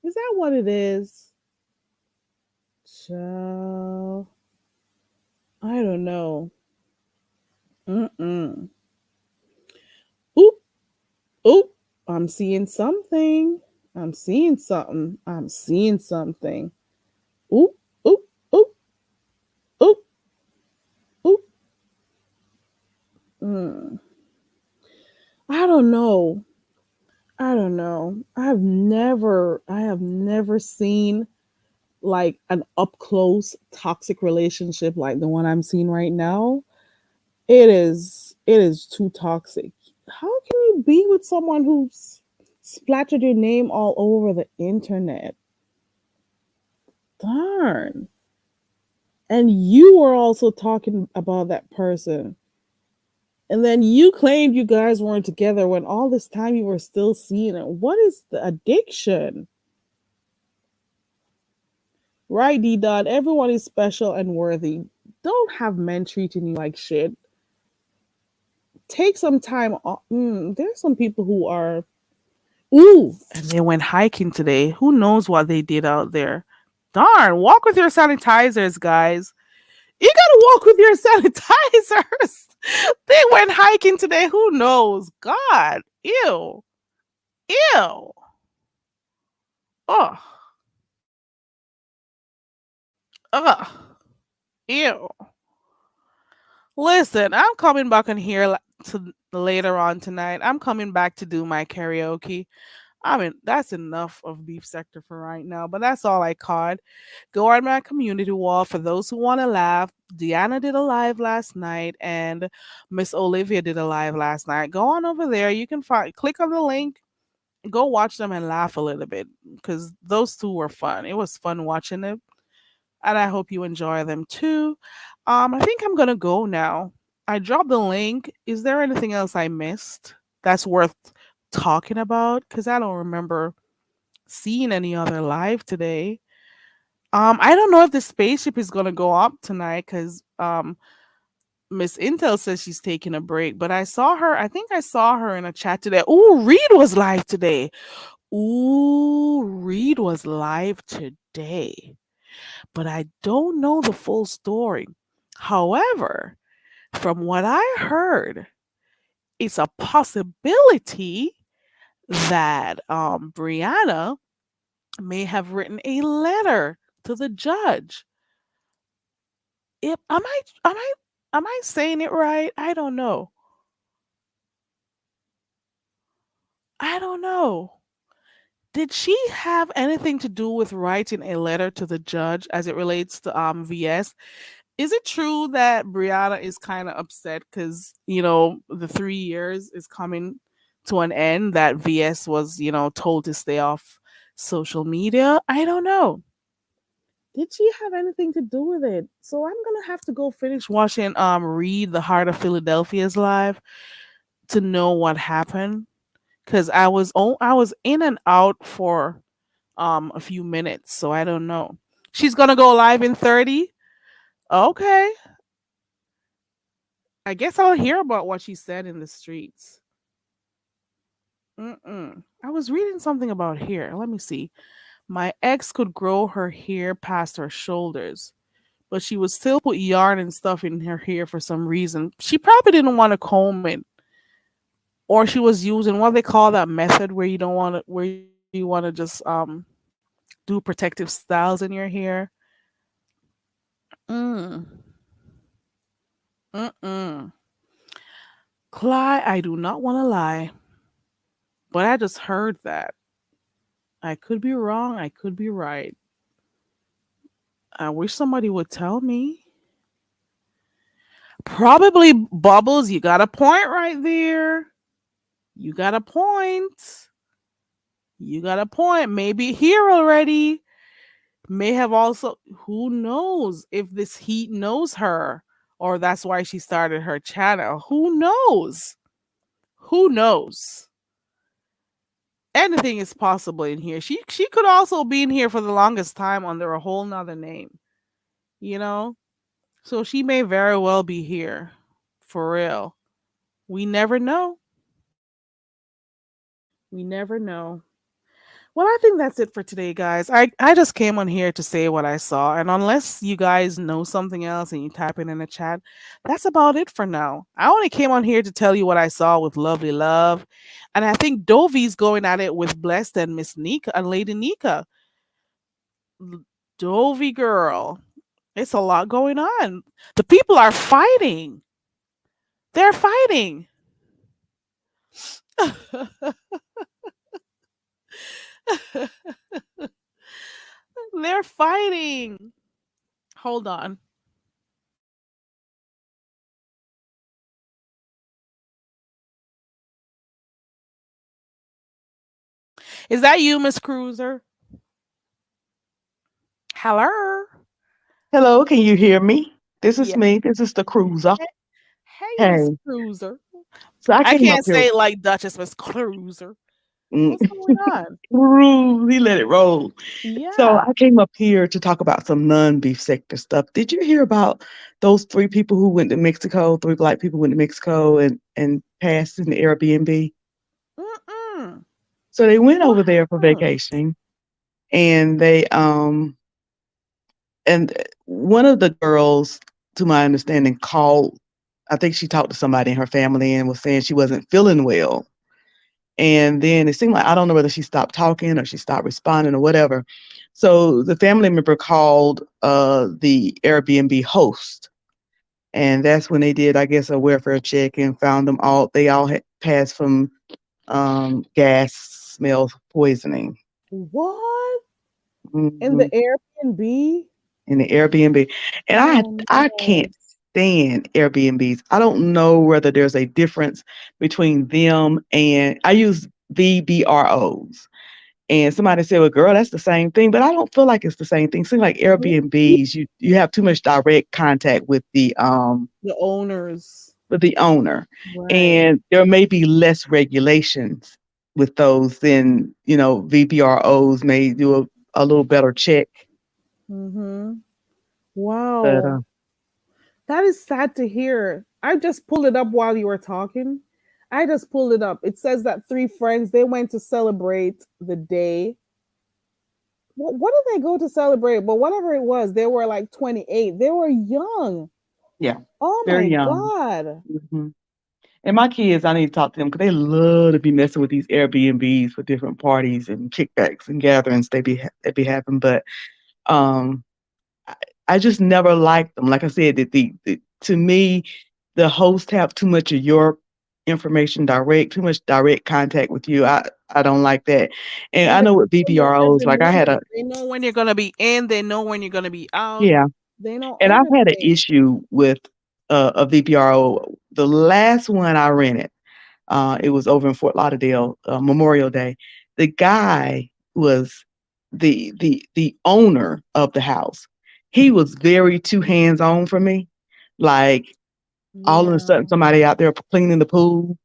Is that what it is? Child. I don't know. Mm-mm. Oop, oop. I'm seeing something. I'm seeing something. I'm seeing something. Oop, oop, oop, oop, oop. Mm. I don't know. I don't know. I have never seen like an up close toxic relationship like the one I'm seeing right now. It is too toxic. How can you be with someone who's splattered your name all over the internet? Darn. And you were also talking about that person. And then you claimed you guys weren't together when all this time you were still seeing it. What is the addiction? Right, D Dot. Everyone is special and worthy. Don't have men treating you like shit. Take some time off. There's some people who are, ooh, and they went hiking today. Who knows what they did out there? Darn, walk with your sanitizers, guys. You gotta walk with your sanitizers. They went hiking today. Who knows? God, ew. Ew. Oh. Ugh. Ew. Listen, I'm coming back in here to later on tonight. I'm coming back to do my karaoke. I mean, that's enough of Beef Sector for right now, but that's all I caught. Go on my community wall for those who want to laugh. Deanna did a live last night, and Miss Olivia did a live last night. Go on over there. You can find, click on the link, go watch them and laugh a little bit because those two were fun. It was fun watching it, and I hope you enjoy them too. I think I'm gonna go now. I dropped the link. Is there anything else I missed that's worth talking about? Because I don't remember seeing any other live today. I don't know if the spaceship is gonna go up tonight because Miss Intel says she's taking a break, but I saw her. I think I saw her in a chat today. Ooh, Reed was live today. Ooh, Reed was live today, but I don't know the full story. However, from what I heard, it's a possibility that Brianna may have written a letter to the judge. If am I saying it right? I don't know. I don't know. Did she have anything to do with writing a letter to the judge as it relates to VS? Is it true that Brianna is kind of upset because the 3 years is coming to an end that VS was told to stay off social media? I don't know. Did she have anything to do with it? So I'm gonna have to go finish watching Read the Heart of Philadelphia's live to know what happened. Cause I was in and out for a few minutes, so I don't know. She's gonna go live in 30. Okay. I guess I'll hear about what she said in the streets. I was reading something about hair. Let me see. My ex could grow her hair past her shoulders, but she would still put yarn and stuff in her hair for some reason. She probably didn't want to comb it, or she was using what they call that method where you don't want to, where you want to just do protective styles in your hair. Mm, mm-mm. Cly, I do not want to lie, but I just heard that. I could be wrong. I could be right. I wish somebody would tell me. Probably Bubbles. You got a point right there. You got a point. You got a point. Maybe here already. May have also. Who knows if this heat knows her or that's why she started her channel. Who knows? Who knows? Anything is possible in here. She could also be in here for the longest time under a whole nother name. You know? So she may very well be here. For real. We never know. We never know. Well, I think that's it for today, guys. I just came on here to say what I saw. And unless you guys know something else and you type it in the chat, that's about it for now. I only came on here to tell you what I saw with Lovely Love. And I think Dovi's going at it with Blessed and Miss Nika and Lady Nika. Dovey girl. It's a lot going on. The people are fighting. They're fighting. They're fighting. Hold on. Is that you, Miss Cruiser? Hello? Hello, can you hear me? This is Yeah. me. This is the cruiser. Hey, hey, Miss Hey, Cruiser. so I I came up can't here. say it like Duchess, Miss Cruiser. Mm, What's going on? Cruise, he let it roll. So Yeah. I came up here to talk about some non-beef sector stuff. Did you hear about those three people who went to Mexico? Three black people went to Mexico and passed in the Airbnb. Mm-mm. So they went What over there for happened? vacation, and they and one of the girls, to my understanding, called. I think she talked to somebody in her family and was saying she wasn't feeling well. And then it seemed like, I don't know whether she stopped talking or she stopped responding or whatever. So the family member called the Airbnb host. And that's when they did, I guess, a welfare check and found them all. They all had passed from gas smell poisoning. What? In Hmm. the Airbnb? In the Airbnb. And Oh I no. can't stand Airbnbs. I don't know whether there's a difference between them, and I use VBROs. And somebody said, "Well, girl, that's the same thing," but I don't feel like it's the same thing. Seems like Really? Airbnbs, you have too much direct contact The owners. with the owner, Right. and there may be less regulations with those than VBROs may do a little better check. Mm-hmm. But Wow. That is sad to hear. I just pulled it up while you were talking. I just pulled it up. It says that three friends they went to celebrate the day. What did they go to celebrate? But whatever it was, they were like 28. They were young. yeah, Oh very my young. god. Hmm. And my kids, I need to talk to them because they love to be messing with these Airbnbs for different parties and kickbacks and gatherings they be having. But um, I, I just never liked them. Like I said, to me, the hosts have too much of your information direct, too much direct contact with you. I don't like that. And And I they know with know your BBROs, every like I had a movement. They know when you're gonna be in, they know when you're gonna be out. yeah, They know and I've had an everything. issue with a VBRO. The last one I rented. It was over in Fort Lauderdale, Memorial Day. The guy was the owner of the house. He was very too hands on for me. Like all of a Yeah. sudden, somebody out there cleaning the pool.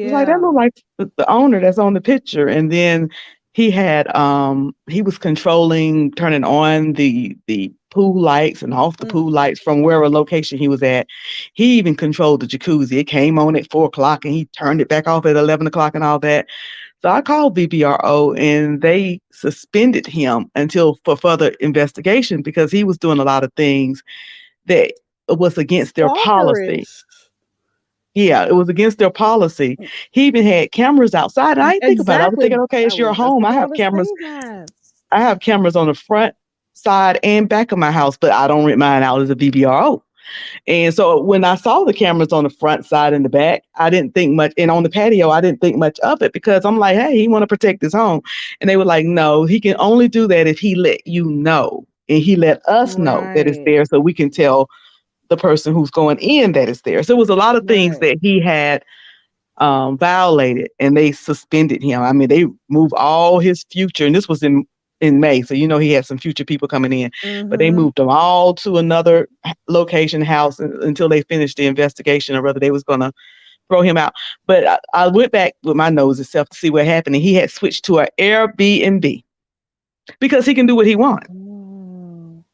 It's like that Yeah. looked like the owner that's on the picture. And then he was controlling turning on the pool lights and off the Mm. pool lights from wherever location he was at. He even controlled the jacuzzi. It came on at 4 o'clock and he turned it back off at 11 o'clock and all that. So I called VBRO and they suspended him until for further investigation because he was doing a lot of things that was against their policy. Stalkerish. Yeah, it was against their policy. He even had cameras outside. And I didn't think about it. I was Exactly. thinking, okay, I it's your was just home. I about have to cameras. say that. I have cameras on the front, side, and back of my house, but I don't rent mine out as a VBRO. And so when I saw the cameras on the front, side, and the back, I didn't think much. And on the patio, I didn't think much of it because I'm like, hey, he want to protect his home. And they were like, no, he can only do that if he let you know. And he let us know that it's Right. there so we can tell the person who's going in that it's there. So it was a lot of things Right. that he had violated, and they suspended him. I mean, they moved all his future, and this was in May, so he had some future people coming in, but they Mm-hmm. moved them all to another location house until they finished the investigation, or whether they was gonna throw him out. But I went back with my nose itself to see what happened, and he had switched to an Airbnb because he can do what he wants. Oh,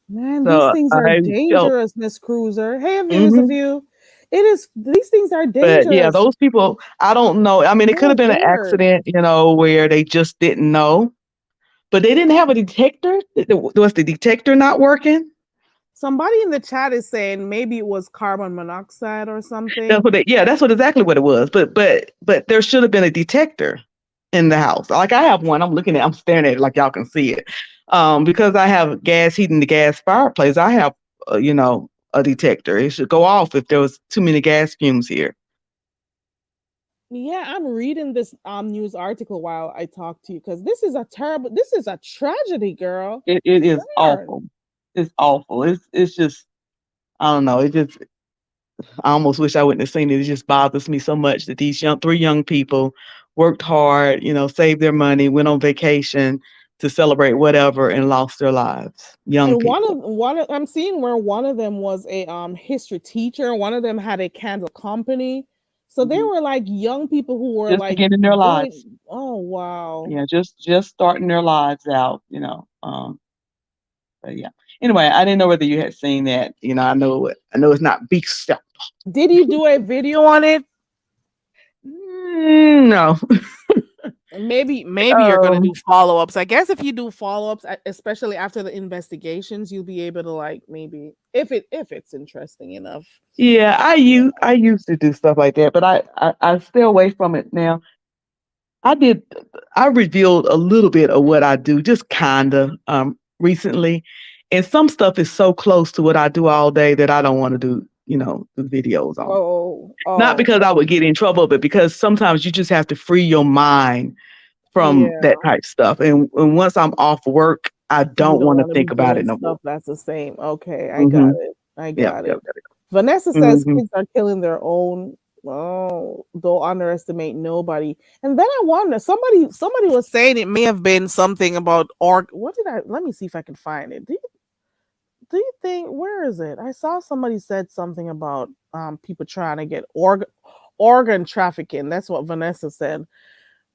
man, these So things are I felt, dangerous, Miss Cruiser. Hey, views of hmm you. It is these things are but yeah, dangerous. those people, I don't know. I mean, it They could have don't been an care. accident, where they just didn't know. But they didn't have a detector? Was the detector not working? Somebody in the chat is saying maybe it was carbon monoxide or That's something. what yeah, that's what exactly what it was. But there should have been a detector in the house. Like I have one. I'm staring at it like y'all can see it. Because I have gas heating the gas fireplace, I have a detector. It should go off if there was too many gas fumes here. Yeah, I'm reading this news article while I talk to you because this is a tragedy, girl. It is Darn. awful. It's awful. It's just I don't know. I almost wish I wouldn't have seen it. It just bothers me so much that these three young people worked hard, saved their money, went on vacation to celebrate whatever, and lost their lives. Young And people. I'm seeing where one of them was a history teacher, one of them had a candle company. So they Mhm. were like young people who were Just like beginning their lives. doing, oh wow. Yeah, just starting their lives out. But yeah. Anyway, I didn't know whether you had seen that. I know it's not big stuff. Did you do a video on it? No. Maybe you're gonna do Um, follow-ups. I guess if you do follow-ups, especially after the investigations, you'll be able to like maybe if it's interesting enough. yeah, I used to do stuff like that, but I stay away from it now. I did. I revealed a little bit of what I do, just kinda, recently, and some stuff is so close to what I do all day that I don't want to do, do videos on. Oh, Not oh, because I would get in trouble, but because sometimes you just have to free your mind from yeah. that type stuff. And once I'm off work, I You don't don't want to want to be think about doing it no more. stuff that's the same. Okay, I got Mhm. it. I Yep. got Yep. it. Vanessa says Mhm. kids are killing their own. Oh, don't underestimate nobody. And then I wonder, somebody was saying it may have been something about what did I let me see if I can find it. Do you think where is it? I saw somebody said something about people trying to get organ trafficking. That's what Vanessa said.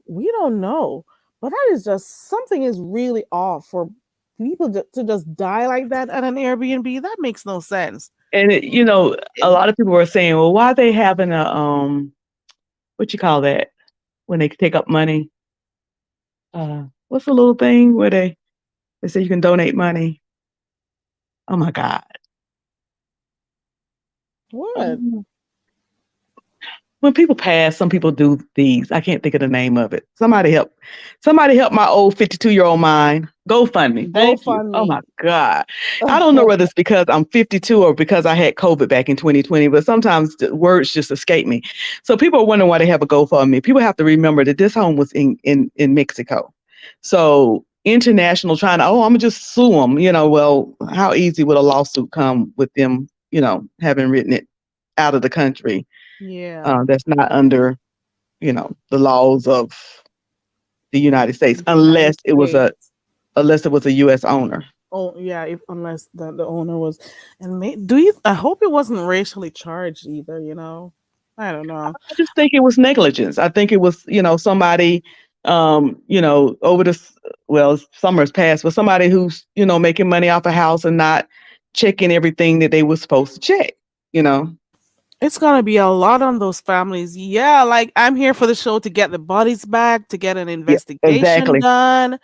We don't know, but that is just something is really off for people to just die like that at an Airbnb. That makes no sense. And a lot of people were saying, well, why are they having a what you call that when they take up money? What's the little thing where they say you can donate money? Oh my God. What? Um, when people pass, some people do these. I can't think of the name of it. Somebody help my old 52-year-old mind. GoFundMe. Thank you. Oh my GoFundMe. God. I don't know whether it's because I'm 52 or because I had COVID back in 2020, but sometimes the words just escape me. So people are wondering why they have a GoFundMe. People have to remember that this home was in Mexico. So international trying to, I'm gonna just sue them. Well, how easy would a lawsuit come with them, having written it out of the country? Yeah. That's not under, the laws of the United States, The United States. unless it was a U.S. owner. Oh yeah, if unless the owner was, and do you? I hope it wasn't racially charged either. I don't know. I just think it was negligence. I think it was, somebody, over well, summer's passed, but somebody who's, making money off a house and not checking everything that they were supposed to check, you know. It's gonna be a lot on those families. Yeah, like I'm here for the show to get the bodies back, to get an Yeah, investigation exactly. done,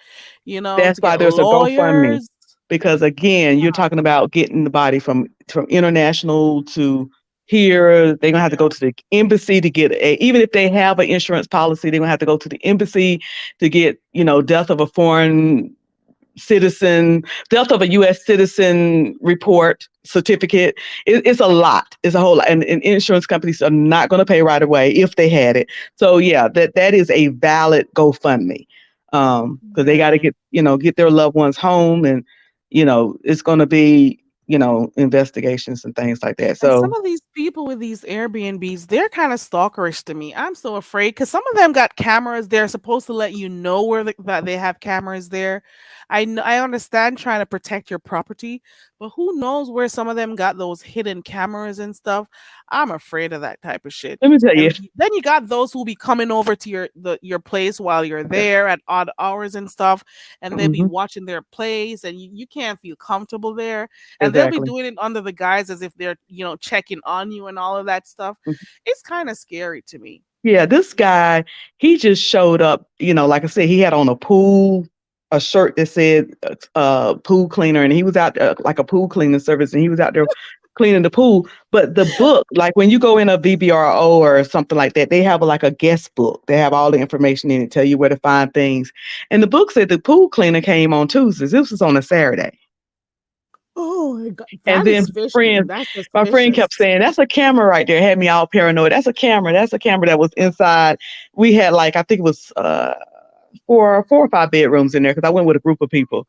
That's to why get there's a GoFundMe, lawyers. because again, you're talking about getting the body from international to here. They're gonna have to Yeah. go to the embassy to get even if they have an insurance policy, they're gonna have to go to the embassy to get, death of a foreign citizen, death of a U.S. citizen report certificate. It's a lot. It's a whole lot, and insurance companies are not going to pay right away if they had it. So yeah, that is a valid GoFundMe, because they got to Okay. get their loved ones home, and it's going to be investigations and things like that. And some So of these people with these Airbnbs, they're kind of stalkerish to me. I'm so afraid because some of them got cameras. They're supposed to let you know that they have cameras there. I understand trying to protect your property, but who knows where some of them got those hidden cameras and stuff. I'm afraid of that type of shit. let me tell you, And then you got those who will be coming over to your place while you're yeah, there at odd hours and stuff, and they'll be hmm watching their plays, and you can't feel comfortable there, and they'll be exactly. doing it under the guise as if they're checking on you and all of that stuff. It's kind of scary to me. Yeah, this guy, he just showed up, like I said, he had on a shirt that said pool cleaner, and he was out there like a pool cleaning service, and he was out there cleaning the pool. But the book, like when you go in a VBRO or something like that, they have like a guest book. They have all the information in it, tell you where to find things. And the book said the pool cleaner came on Tuesdays. This was on a Saturday. Oh my god, And that then is fishy. friends, That's my friend kept suspicious. saying, "That's a camera right there." Had me all paranoid. That's a camera. That's a camera that was inside. We had like I think it was four or five bedrooms in there because I went with a group of people.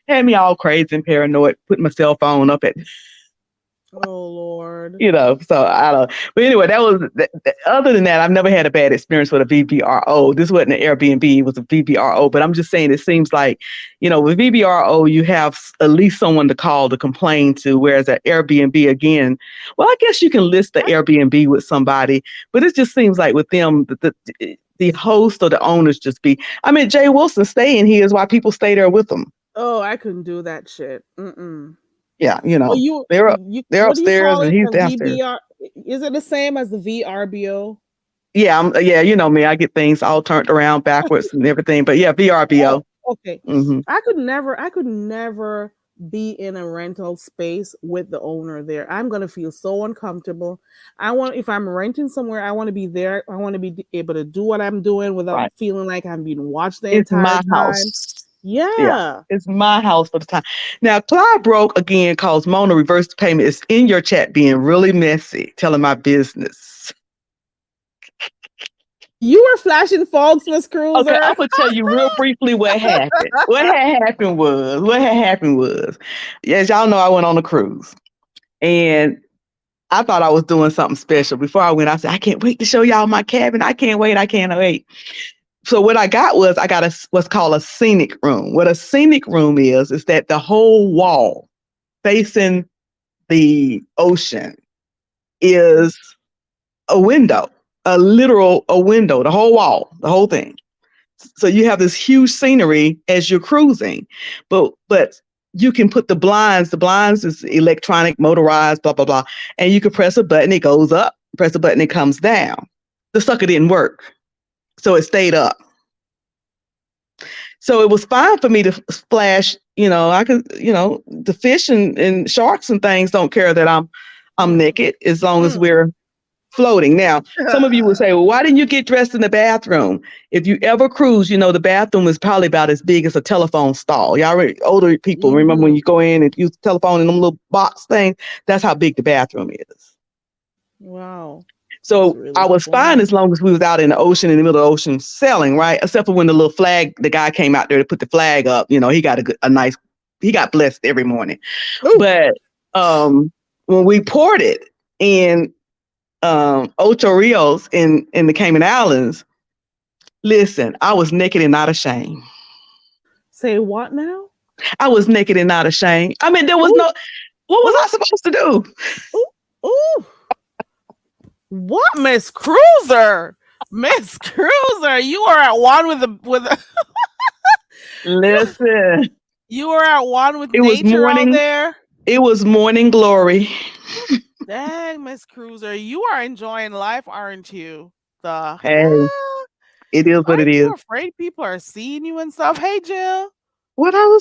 Had me all crazy and paranoid. Putting my cell phone up at Oh Lord. So I don't. But anyway, that was. Other than that, I've never had a bad experience with a VBRO. This wasn't an Airbnb; it was a VBRO. But I'm just saying, it seems like, with VBRO, you have at least someone to call to complain to. Whereas at Airbnb, again, well, I guess you can list the Airbnb with somebody, but it just seems like with them, the host or the owners just be. I mean, Jay Wilson staying here is why people stay there with them. Oh, I couldn't do that shit. Mm-mm. Yeah, Well, you they're you they're what do you upstairs call and it? he's The downstairs. VBR? Is it the same as the VRBO? Yeah, you know me. I get things all turned around backwards and everything. But yeah, Oh, VRBO. okay. Hmm. I could never be in a rental space with the owner there. I'm gonna feel so uncomfortable. I want if I'm renting somewhere, I want to be there. I want to be able to do what I'm doing without Right. feeling like I'm being watched the It's entire my time. house. Yeah. Yeah. It's my house for the time. Now, Clyde Broke again calls Mona reverse payment is in your chat being really messy, telling my business. You were flashing faults, Miss Okay, Cruiser. I'm gonna tell you real briefly what happened. What had happened was, as y'all know, I went on a cruise, and I thought I was doing something special. Before I went, I said, I can't wait to show y'all my cabin. I can't wait. I can't wait. So what I got was I got what's called a scenic room. What a scenic room is that the whole wall facing the ocean is a window, a window, the whole wall, the whole thing. So you have this huge scenery as you're cruising, but you can put the blinds. The blinds is electronic, motorized, blah blah blah, and you can press a button, it goes up. Press a button, it comes down. The sucker didn't work, so it stayed up. So it was fine for me to splash. I could, the fish and sharks and things don't care that I'm naked as long as we're floating. Now, some of you will say, well, why didn't you get dressed in the bathroom? If you ever cruise, the bathroom is probably about as big as a telephone stall. Y'all older people, remember when you go in and use the telephone in them little box things? That's how big the bathroom is. Wow. So really I was fine as long as we was out in the ocean, in the middle of the ocean selling, right? Except for when the little flag, the guy came out there to put the flag up, he got he got blessed every morning. Ooh. But when we ported in Ocho Rios in the Cayman Islands, listen, I was naked and not ashamed. Say what now? I was naked and not ashamed. I mean, there was what was I supposed to do? Ooh. What, Miss Cruiser? Miss Cruiser, you are at one with the Listen. You are at one with nature out there. It was morning glory. Dang, Miss Cruiser, you are enjoying life, aren't you? Hey, it is what it is. Are you afraid people are seeing you and stuff? Hey, Jill. I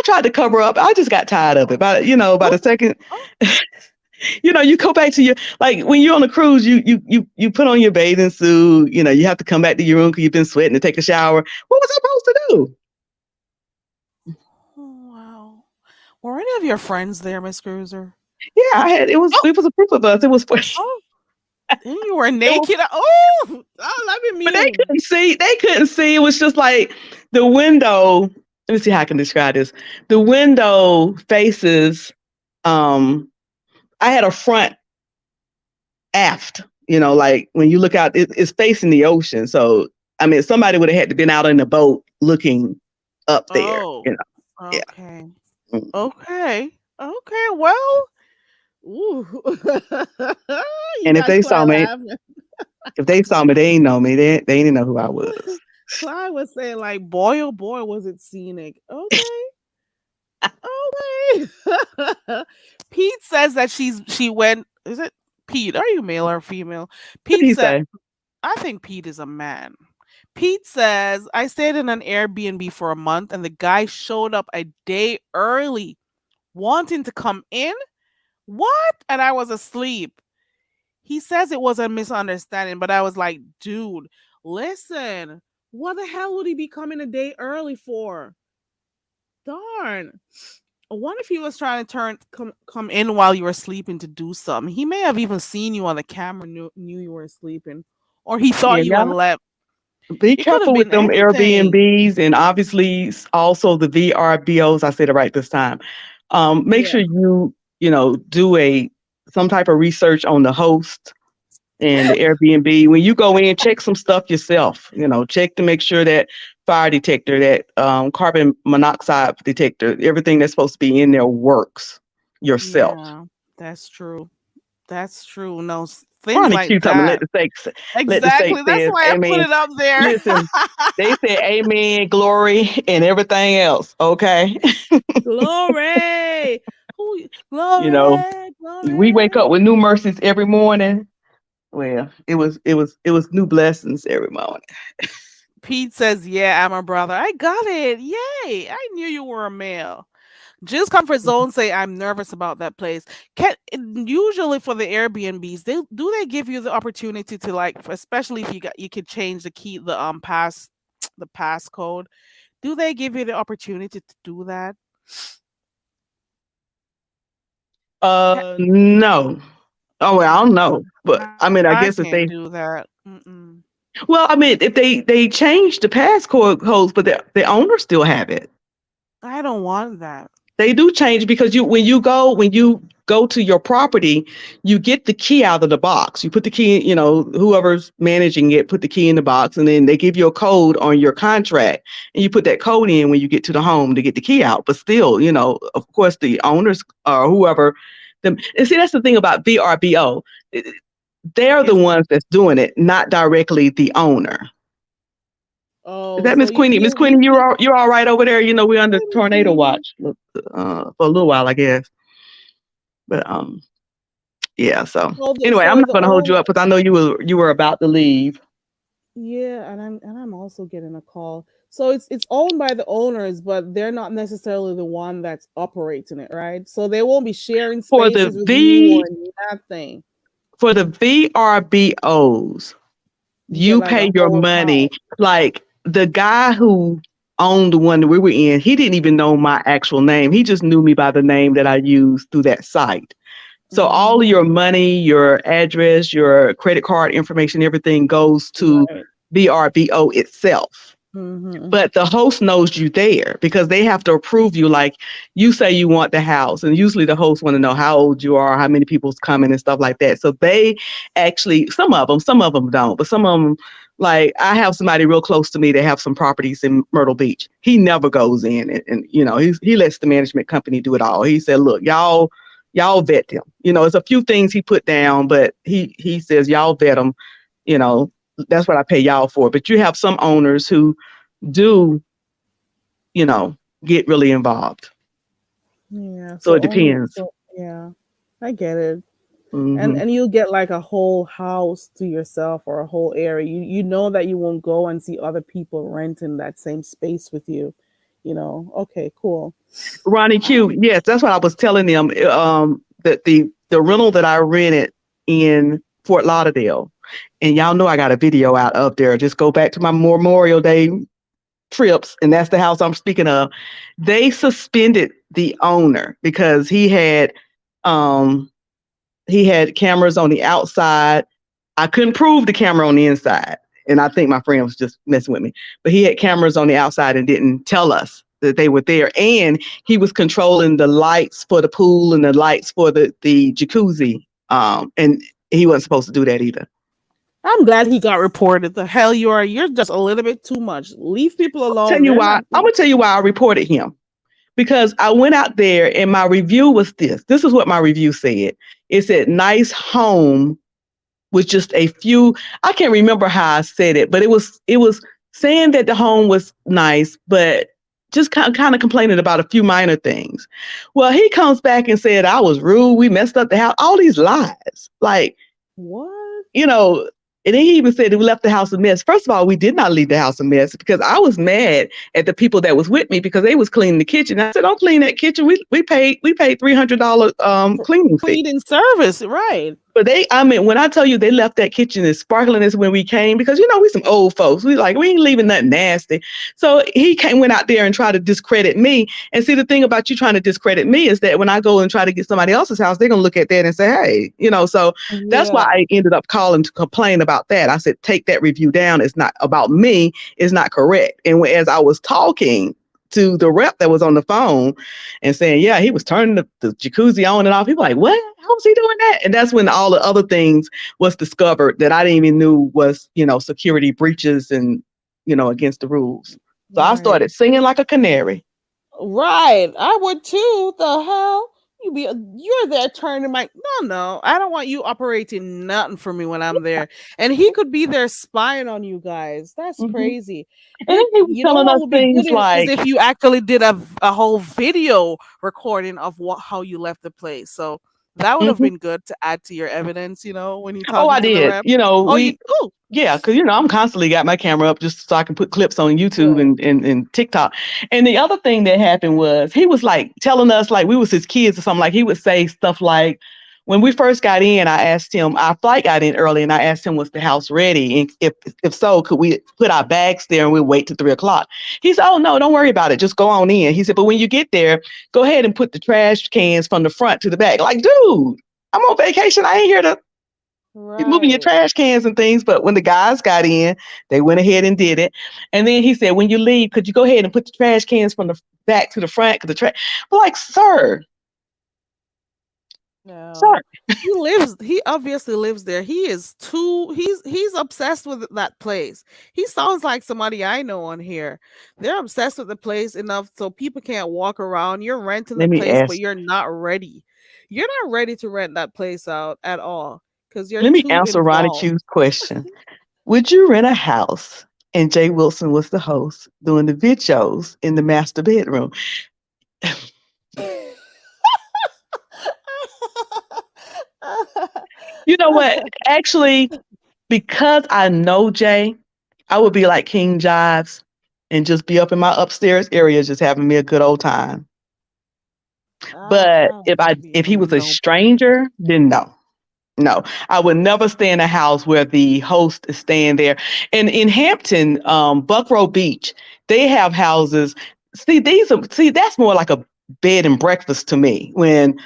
tried to cover up. I just got tired of it. By the second, you go back to like when you're on a cruise, you put on your bathing suit. You have to come back to your room because you've been sweating to take a shower. What was I supposed to do? Oh, wow. Were any of your friends there, Miss Cruiser? Yeah, it was a group of us. It was and you were naked. Let me mute. But they couldn't see. It was just like the window. Let me see how I can describe this. The window faces. I had a front aft. Like when you look out, it's facing the ocean. So somebody would have had to been out in the boat looking up there. Okay. Yeah. Okay. Well. Ooh. And if they saw me, they ain't know me. They didn't know who I was. Clyde was saying like, boy, oh boy, was it scenic. Okay. Okay. Pete says that she went. Is it Pete? Are you male or female? Pete said, I think Pete is a man. Pete says, I stayed in an Airbnb for a month and the guy showed up a day early wanting to come in. What? And I was asleep. He says it was a misunderstanding, but I was like, dude, listen, what the hell would he be coming a day early for? Darn. What if he was trying to come in while you were sleeping to do something? He may have even seen you on the camera, knew you were sleeping, or he thought you had left. Be careful with them Airbnbs and obviously also the VRBOs. I said it right this time. Make sure you do some type of research on the host and the Airbnb. When you go in, check some stuff yourself. Check to make sure that fire detector, that carbon monoxide detector, everything that's supposed to be in there works yourself. Yeah, that's true. That's true. No, things like that. Exactly. That's why I put it up there. Listen, they said amen, glory, and everything else. Okay. Glory. Glory. Glory. We wake up with new mercies every morning. Well, it was new blessings every morning. Pete says, yeah, I'm a brother. I got it. Yay. I knew you were a male. Jill's comfort zone say I'm nervous about that place. Can usually for the Airbnbs, they give you the opportunity to like, especially if you could change the key, the pass, the passcode. Do they give you the opportunity to do that? No. Oh well, I don't know, but I mean, I I guess if can't they, do that. Mm-mm. well, I mean, if they change the passcode codes, but the owner still have it. I don't want that. They do change because when you go to your property, you get the key out of the box. You put the key, whoever's managing it, put the key in the box, and then they give you a code on your contract, and you put that code in when you get to the home to get the key out. But still, of course, the owners or whoever them. And see, that's the thing about VRBO. They're the It's ones that's doing it, not directly the owner. Is oh, that so Miss Queenie? Miss you Queenie, you're all right over there. We're under Hi, Miss tornado Queenie. watch for a little while, I guess. But yeah. So anyway, I'm So not the gonna hold you owner, up because I know you were about to leave. yeah, and I'm also getting a call. So it's owned by the owners, but they're not necessarily the one that's operating it, right? So they won't be sharing For the spaces with you or V nothing. for the VRBOs, You get you like a pay your whole money. house. Like the guy who owned the one that we were in, he didn't even know my actual name. He just knew me by the name that I used through that site. So all of Mm-hmm. your money, your address, your credit card information, everything goes to Right. VRBO itself. Mm-hmm. But the host knows you there because they have to approve you. Like you say you want the house, and usually the host want to know how old you are, how many people's coming, and stuff like that. So they actually, some of them don't, but some of them, like I have somebody real close to me that have some properties in Myrtle Beach. He never goes in, and he lets the management company do it all. He said, "Look, y'all vet them. It's a few things he put down, but he says y'all vet them. You know, that's what I pay y'all for. But you have some owners who do, you know, get really involved. Yeah. So So it only depends. so yeah, I get it. And Hmm. and you'll get like a whole house to yourself or a whole area. You know that you won't go and see other people renting that same space with you. Okay, cool. Ronnie Q, yes, that's what I was telling them. That the rental that I rented in Fort Lauderdale, and y'all know I got a video out up there. Just go back to my Memorial Day trips, and that's the house I'm speaking of. They suspended the owner because um he had cameras on the outside. I couldn't prove the camera on the inside. And I think my friend was just messing with me. But he had cameras on the outside and didn't tell us that they were there. And he was controlling the lights for the pool and the lights for the jacuzzi. And he wasn't supposed to do that either. I'm glad he got reported. The hell you are. You're just a little bit too much. Leave people Tell alone. you They're why. not. I'm gonna tell you why I reported him. Because I went out there and my review was this. This is what my review said. It said nice home with just a few. I can't remember how I said it, but it was saying that the home was nice, but just kind of complaining about a few minor things. Well, he comes back and said I was rude, we messed up the house, all these lies. Like, What? you know, and then he even said that we left the house a mess. First of all, we did not leave the house a mess because I was mad at the people that was with me because they was cleaning the kitchen. I said, "Don't clean that kitchen. We paid $300 For cleaning fee." cleaning service, right? But I mean, when I tell you they left that kitchen as sparkling as when we came, because we some old folks. We ain't leaving nothing nasty. So went out there and tried to discredit me. And see, the thing about you trying to discredit me is that when I go and try to get somebody else's house, they're gonna look at that and say, hey, so that's why Yeah. I ended up calling to complain about that. I said, take that review down. It's not about me, it's not correct. And as I was talking to the rep that was on the phone and saying, yeah, he was turning the jacuzzi on and off. People like, what? How was he doing that? And that's when all the other things was discovered that I didn't even knew was, security breaches and, against the rules. So I Right. started singing like a canary. Right. I would too. The hell? You're there turning my no. I don't want you operating nothing for me when I'm there. And he could be there spying on you guys. That's Hmm. crazy. And then he was You know telling what us would be good things is like, if you actually did a whole video recording of how you left the place. So That would have Mhm. been good to add to your evidence, when you're Oh, I talking to the did. rep. You know, Oh, you do? yeah, because I'm constantly got my camera up just so I can put clips on YouTube Good. and TikTok. And the other thing that happened was he was like telling us like we was his kids or something. Like he would say stuff like, when we first got in, I asked him, our flight got in early, and I asked him, was the house ready? And if so, could we put our bags there and we'll wait till 3 o'clock? He said, oh no, don't worry about it. Just go on in. He said, but when you get there, go ahead and put the trash cans from the front to the back. Like, dude, I'm on vacation. I ain't here to be moving your Right. trash cans and things. But when the guys got in, they went ahead and did it. And then he said, when you leave, could you go ahead and put the trash cans from the back to the front? Because the trash, like, sir, No. sir, He obviously lives there. He's obsessed with that place. He sounds like somebody I know on here. They're obsessed with the place enough so people can't walk around. You're renting the let me place, but ask, you're not ready. You're not ready to rent that place out at all because you're let me too answer Ronnie involved. Q's question. Would you rent a house and Jay Wilson was the host doing the videos in the master bedroom? You know what? Actually, because I know Jay, I would be like King Jives and just be up in my upstairs area just having me a good old time. But I if he was a no. stranger, then no. No, I would never stay in a house where the host is staying there. And in Hampton, Buckrow Beach, they have houses. See, that's more like a bed and breakfast to me when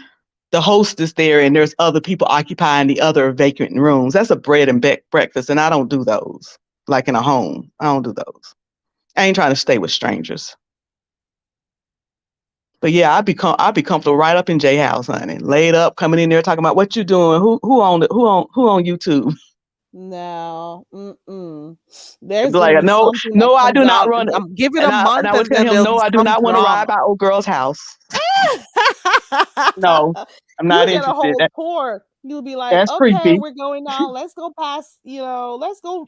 the host is there and there's other people occupying the other vacant rooms. That's a bread and breakfast, and I don't do those. Like in a home, I don't do those. I ain't trying to stay with strangers. But yeah, I'd be comfortable right up in Jay house, honey. Laid up, coming in there talking about what you doing, who on YouTube. No, Be there's gonna like, be no, something that no, I comes do not out. run. Give it a And month, I would and tell then him, there'll no, be I do some not want to ride drama. by old girl's house. No, I'm not You get a interested. whole tour. You'll be like, That's okay, creepy. we're going now. Let's go past. Yeah, Let's go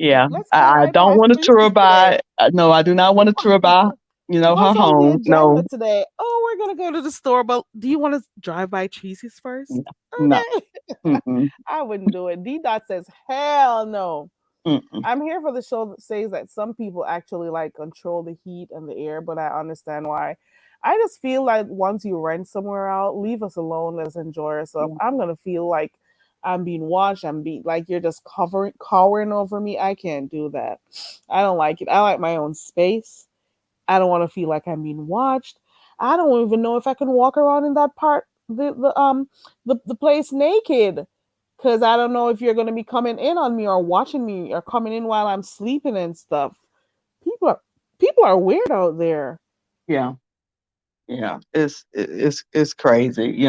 I right don't past want to tour Tracy's today. by. No, I do not want to tour by. Her What's on the home. agenda No, today? Oh, we're gonna go to the store, but do you want to drive by Tracy's first? no. Okay. Mm-mm, I wouldn't do it. D Dot says, hell no. mm-mm. I'm here for the show that says that some people actually like control the heat and the air, but I understand why. I just feel like once you rent somewhere out, leave us alone. Let's enjoy ourselves. Yeah. I'm gonna feel like I'm being watched. I'm being like you're just cowering over me. I can't do that. I don't like it. I like my own space. I don't want to feel like I'm being watched. I don't even know if I can walk around in that part the place naked because I don't know if you're going to be coming in on me or watching me or coming in while I'm sleeping and stuff. People are people are weird out there. Yeah. Yeah, it's crazy,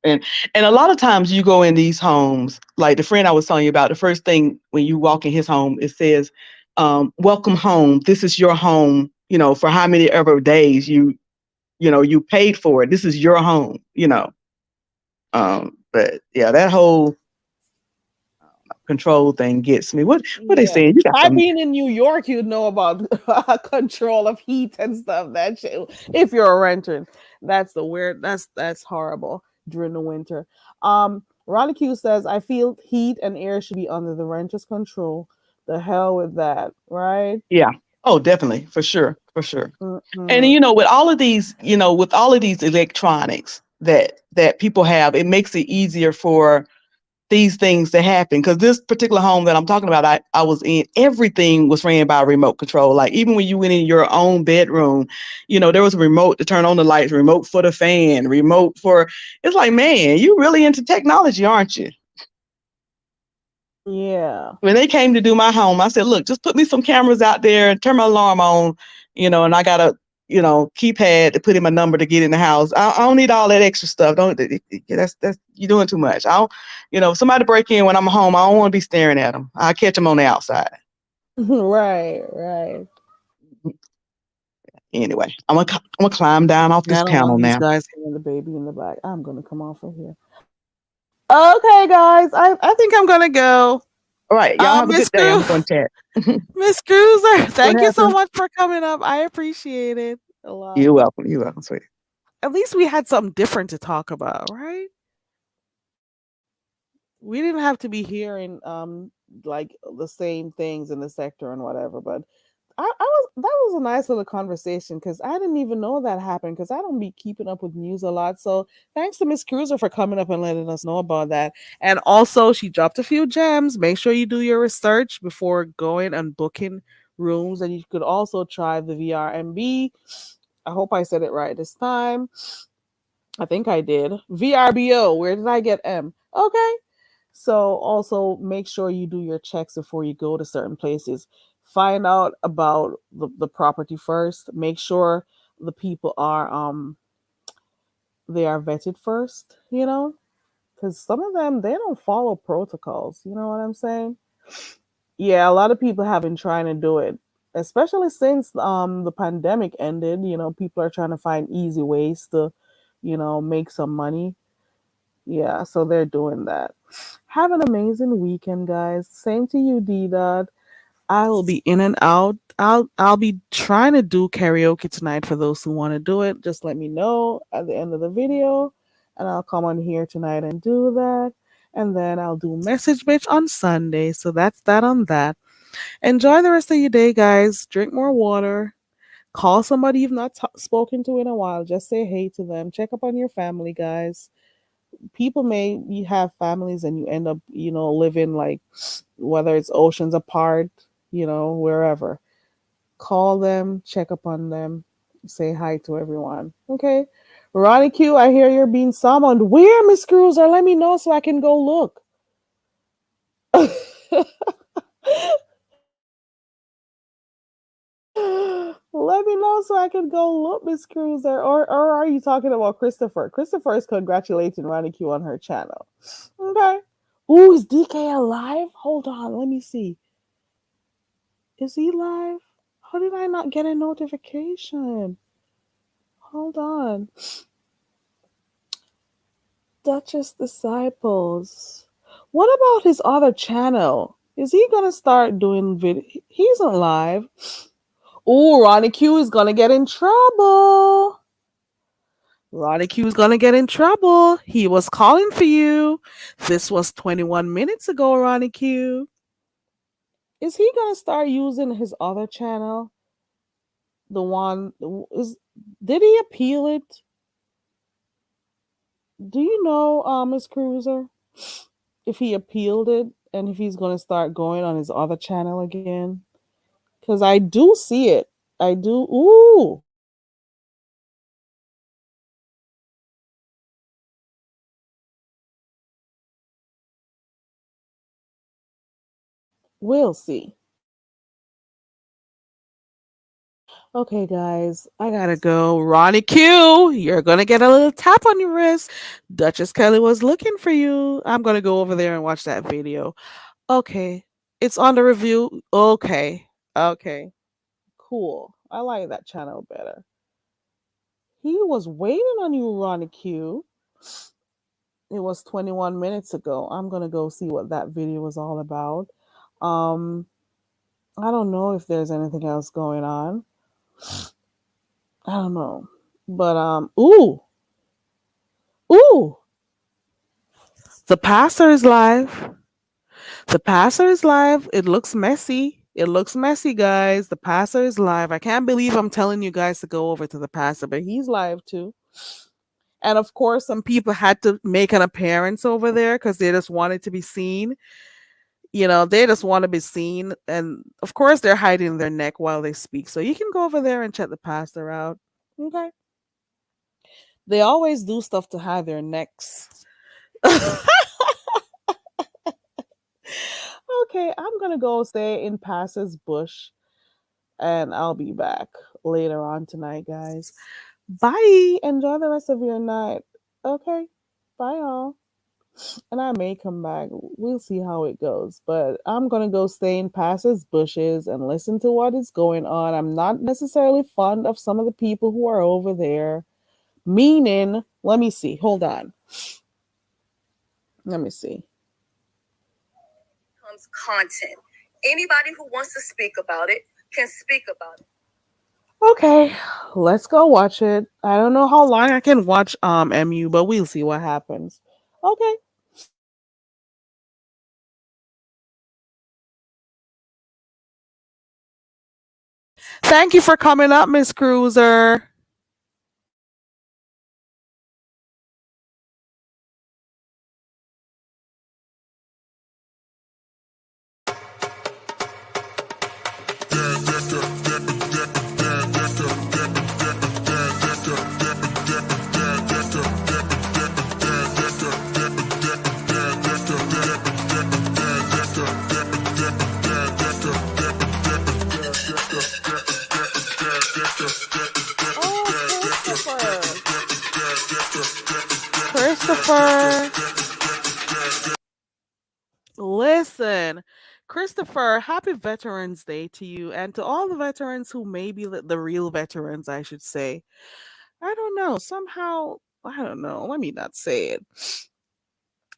And a lot of times you go in these homes, like the friend I was telling you about, the first thing when you walk in his home, it says, welcome home. This is your home, for how many ever days you paid for it. This is your home. But yeah, that whole control thing gets me. What they Yeah, saying? You got try some. being in New York. You'd know about control of heat and stuff. That shit. If you're a renter, that's the weird. That's horrible during the winter. Ronnie Q says, "I feel heat and air should be under the renter's control. The hell with that, right?" Yeah. Oh, definitely, for sure, for sure. And Mm-hmm. with all of these electronics that people have, it makes it easier for these things to happen. Because this particular home that I'm talking about, I was in, everything was ran by remote control. Like even when you went in your own bedroom, there was a remote to turn on the lights, remote for the fan, remote for. It's like, man, you really into technology, aren't you? Yeah. When they came to do my home, I said, look, just put me some cameras out there and turn my alarm on, and I got a, keypad to put in my number to get in the house. I don't need all that extra stuff. Don't, that's, you're doing too much. I don't, if somebody break in when I'm home, I don't want to be staring at them. I catch them on the outside. Right. Right. Anyway, I'm gonna climb down off Yeah, this I don't want panel these now. guys hearing the baby in the back. I'm gonna come off of here. Okay, guys. I think I'm gonna go. All right, y'all have a Miss good day. I'm Cruz, going to chat. Miss Cruiser, What thank you so happened? much for coming up. I appreciate it a lot. You're welcome. You're welcome, sweetie. At least we had something different to talk about, right? We didn't have to be hearing like the same things in the sector and whatever, but I was that was a nice little conversation because I didn't even know that happened because I don't be keeping up with news a lot. So thanks to Miss Cruiser for coming up and letting us know about that. And also she dropped a few gems. Make sure you do your research before going and booking rooms. And you could also try the VRMB. I hope I said it right this time. I think I did. VRBO. Where did I get M? Okay. So also make sure you do your checks before you go to certain places. Find out about the property first. Make sure the people are they are vetted first, you know? Because some of them they don't follow protocols. You know what I'm saying? Yeah, a lot of people have been trying to do it, especially since the pandemic ended. You know, people are trying to find easy ways to, make some money. Yeah, so they're doing that. Have an amazing weekend, guys. Same to you, D Dot. I will be in and out. I'll be trying to do karaoke tonight for those who want to do it. Just let me know at the end of the video, and I'll come on here tonight and do that. And then I'll do message bitch on Sunday. So that's that on that. Enjoy the rest of your day, guys. Drink more water. Call somebody you've not spoken to in a while. Just say hey to them. Check up on your family, guys. People may you have families and you end up, living like whether it's oceans apart, wherever. Call them, check up on them, say hi to everyone. Okay. Ronnie Q, I hear you're being summoned. Where, Miss Cruiser? Let me know so I can go look. Let me know so I can go look, Miss Cruiser. Or are you talking about Christopher? Christopher is congratulating Ronnie Q on her channel. Okay. Ooh, is DK alive? Hold on, let me see. Is he live? How did I not get a notification? Hold on. Duchess Disciples. What about his other channel? Is he gonna start doing video? He's not live. Ooh, Ronnie Q is gonna get in trouble. Ronnie Q is gonna get in trouble. He was calling for you. This was 21 minutes ago, Ronnie Q. Is he gonna start using his other channel? The one is did he appeal it? Do you know, Miss Cruiser, if he appealed it and if he's gonna start going on his other channel again? Because I do see it. I do. Ooh, we'll see. Okay, guys, I gotta go. Ronnie Q, you're gonna get a little tap on your wrist. Duchess Kelly was looking for you. I'm gonna go over there and watch that video. Okay, it's on the review. Okay, okay, cool. I like that channel better. He was waiting on you, Ronnie Q. It was 21 minutes ago. I'm gonna go see what that video was all about. Um, I don't know if there's anything else going on. I don't know, but ooh, the passer is live. The passer is live. It looks messy. It looks messy, guys. The passer is live. I can't believe I'm telling you guys to go over to the passer, but he's live too. And of course, some people had to make an appearance over there because they just wanted to be seen. They just want to be seen. And of course, they're hiding their neck while they speak. So you can go over there and check the pastor out. Okay. They always do stuff to hide their necks. Okay, I'm going to go stay in Pastor's Bush and I'll be back later on tonight, guys. Bye. Enjoy the rest of your night. Okay. Bye, all. And I may come back. We'll see how it goes. But I'm gonna go stay in Pastor's bushes and listen to what is going on. I'm not necessarily fond of some of the people who are over there. Meaning, let me see. Hold on. Let me see. Comes content. Anybody who wants to speak about it can speak about it. Okay, let's go watch it. I don't know how long I can watch MU, but we'll see what happens. Okay. Thank you for coming up, Miss Cruiser. Oh, Christopher. Christopher. Listen, Christopher, happy Veterans Day to you and to all the veterans who may be the real veterans, I should say. I don't know. Somehow, I don't know. Let me not say it.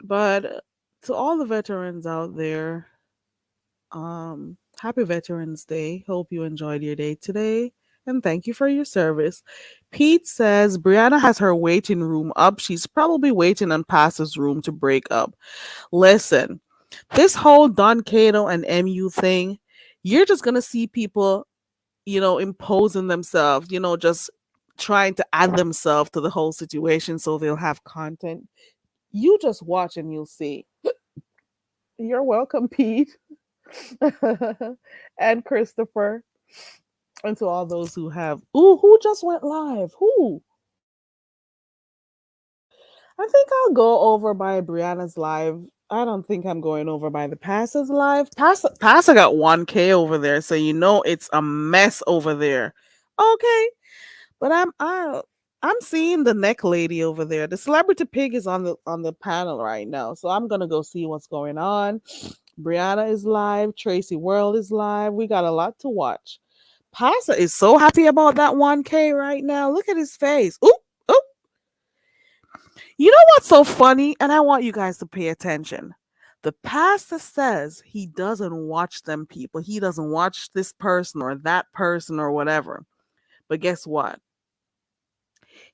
But to all the veterans out there, happy Veterans Day. Hope you enjoyed your day today. And thank you for your service. Pete says Brianna has her waiting room up. She's probably waiting on Pastor's room to break up. Listen, this whole Don Cato and MU thing, you're just gonna see people, imposing themselves, just trying to add themselves to the whole situation so they'll have content. You just watch and you'll see. You're welcome, Pete. And Christopher. And to all those who have. Ooh, who just went live? Who? I think I'll go over by Brianna's live. I don't think I'm going over by the Pastor's live. Pastor got 1K over there, so you know it's a mess over there. Okay. But I'm seeing the neck lady over there. The celebrity pig is on the panel right now. So I'm gonna go see what's going on. Brianna is live, Tracy World is live. We got a lot to watch. Pastor is so happy about that 1K right now. Look at his face. Oop, oop. You know what's so funny? And I want you guys to pay attention. The pastor says he doesn't watch them people. He doesn't watch this person or that person or whatever. But guess what?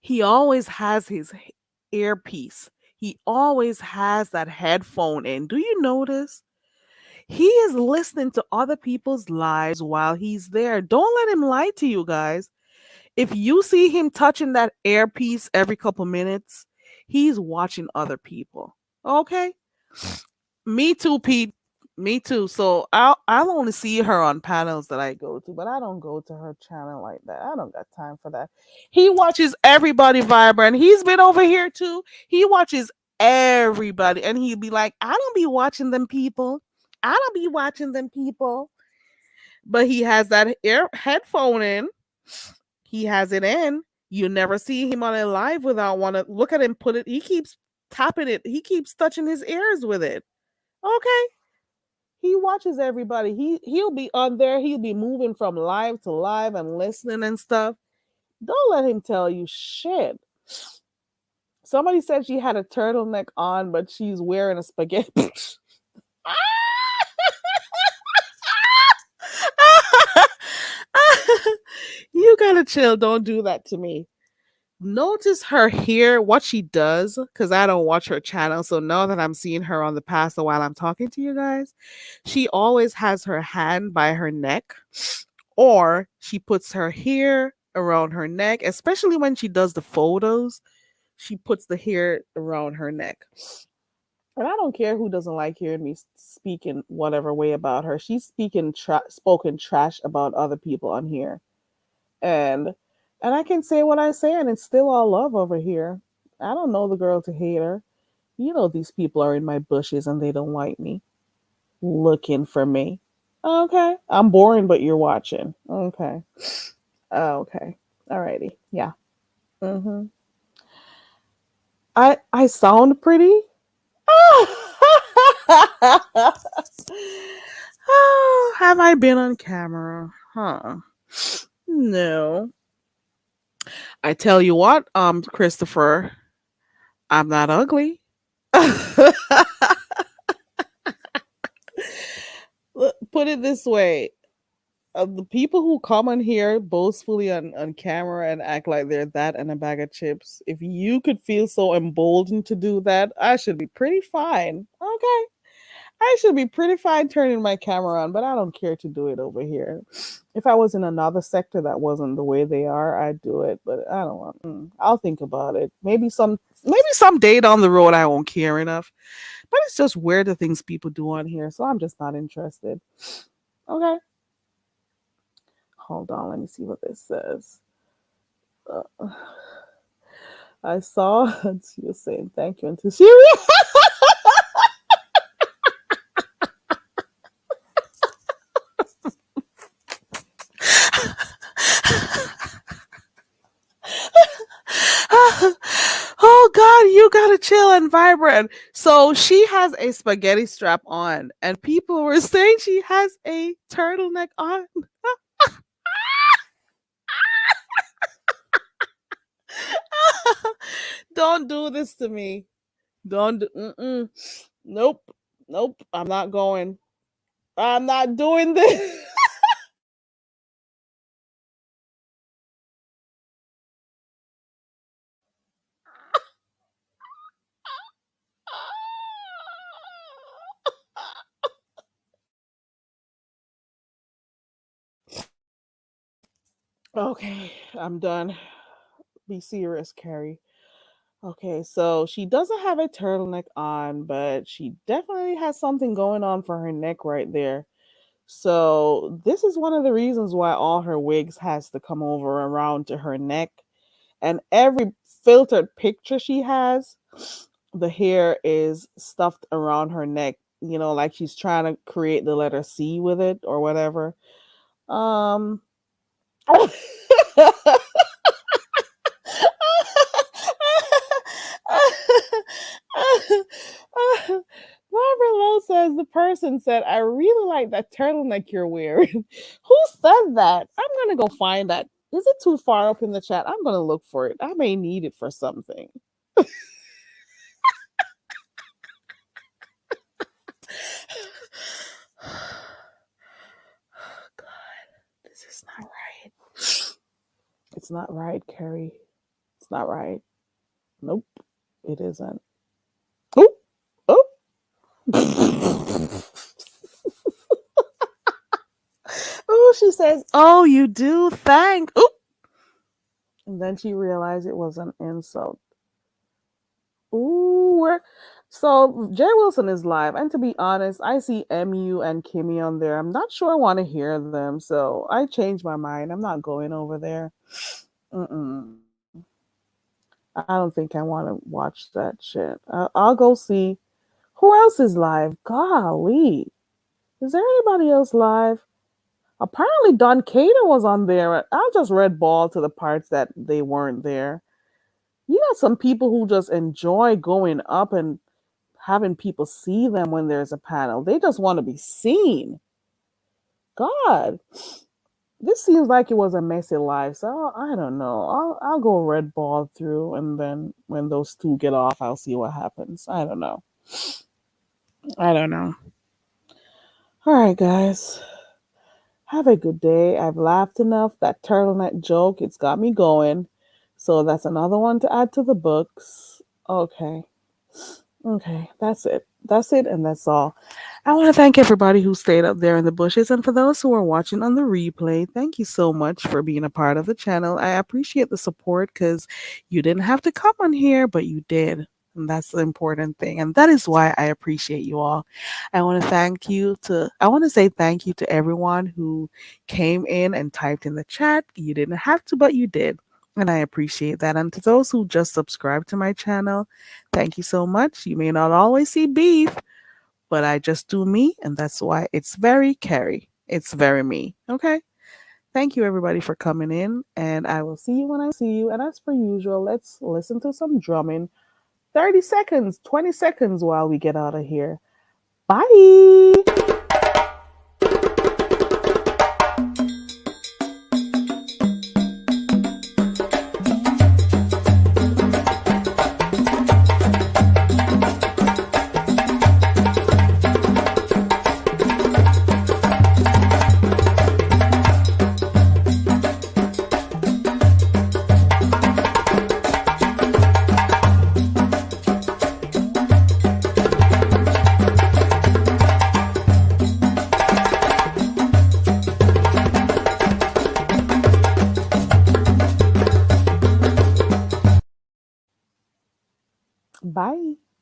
He always has his earpiece. He always has that headphone in. Do you notice? He is listening to other people's lives while he's there. Don't let him lie to you guys. If you see him touching that earpiece every couple minutes, he's watching other people. Okay? Me too, Pete. Me too. So I'll only see her on panels that I go to, but I don't go to her channel like that. I don't got time for that. He watches everybody vibrant. He's been over here too. He watches everybody, and he'd be like, "I don't be watching them people. I don't be watching them people." But he has that ear headphone in. He has it in. You never see him on a live without one to look at him put it. He keeps tapping it. He keeps touching his ears with it. Okay. He watches everybody. He'll be on there. He'll be moving from live to live and listening and stuff. Don't let him tell you shit. Somebody said she had a turtleneck on, but she's wearing a spaghetti. You gotta chill. Don't do that to me. Notice her here, what she does, because I don't watch her channel. So now that I'm seeing her on the past while I'm talking to you guys, she always has her hand by her neck, or she puts her hair around her neck, especially when she does the photos. She puts the hair around her neck. And I don't care who doesn't like hearing me speaking whatever way about her. She's spoken trash about other people on here. And I can say what I say and it's still all love over here. I don't know the girl to hate her. You know these people are in my bushes and they don't like me. Looking for me. Okay. I'm boring, but you're watching. Okay. Okay. Alrighty. Yeah. Mm-hmm. I sound pretty. Oh, have I been on camera? Huh. No. I tell you what, Christopher, I'm not ugly. Put it this way. The people who come on here boastfully on camera and act like they're that and a bag of chips, if you could feel so emboldened to do that, I should be pretty fine. Okay. I should be pretty fine turning my camera on, but I don't care to do it over here. If I was in another sector that wasn't the way they are, I'd do it. But I don't want. I'll think about it. Maybe some day down the road, I won't care enough. But it's just weird the things people do on here, so I'm just not interested. Okay, hold on. Let me see what this says. Uh, I saw you saying thank you and to Siri. Oh God, you gotta chill and vibrant. So she has a spaghetti strap on, and people were saying she has a turtleneck on. Don't do this to me. Don't. Nope. Nope. I'm not going. I'm not doing this. Okay, I'm done. Be serious, Carrie. Okay, so she doesn't have a turtleneck on, but she definitely has something going on for her neck right there. So this is one of the reasons why all her wigs has to come over around to her neck. And every filtered picture she has, the hair is stuffed around her neck, like she's trying to create the letter C with it or whatever. Um Barbara Lowe says the person said, I really like that turtleneck you're wearing. Who said that? I'm gonna go find that. Is it too far up in the chat? I'm gonna look for it. I may need it for something. God, this is not right. It's not right, Carrie. It's not right. Nope, it isn't. Oh, oh. Oh, she says, "Oh, you do thank." Oop. And then she realized it was an insult. Ooh, so Jay Wilson is live, and to be honest, I see MU and Kimmy on there. I'm not sure I want to hear them, so I changed my mind. I'm not going over there. Mm-mm. I don't think I want to watch that shit. I'll go see who else is live. Golly, is there anybody else live? Apparently, Don Cater was on there. I just read ball to the parts that they weren't there. You got some people who just enjoy going up and having people see them when there's a panel. They just want to be seen. God, this seems like it was a messy life. So I don't know. I'll go red ball through, and then when those two get off, I'll see what happens. I don't know. I don't know. All right, guys. Have a good day. I've laughed enough. That turtleneck joke, it's got me going. So that's another one to add to the books. Okay. Okay, that's it. That's it, and that's all. I want to thank everybody who stayed up there in the bushes, and for those who are watching on the replay, thank you so much for being a part of the channel. I appreciate the support because you didn't have to come on here, but you did. And that's the important thing. And that is why I appreciate you all. I want to say thank you to everyone who came in and typed in the chat. You didn't have to, but you did. And I appreciate that. And to those who just subscribed to my channel, thank you so much. You may not always see beef, but I just do me, and that's why it's very Carrie. It's very me. Okay? Thank you, everybody, for coming in, and I will see you when I see you. And as per usual, let's listen to some drumming. 30 seconds, 20 seconds while we get out of here. Bye.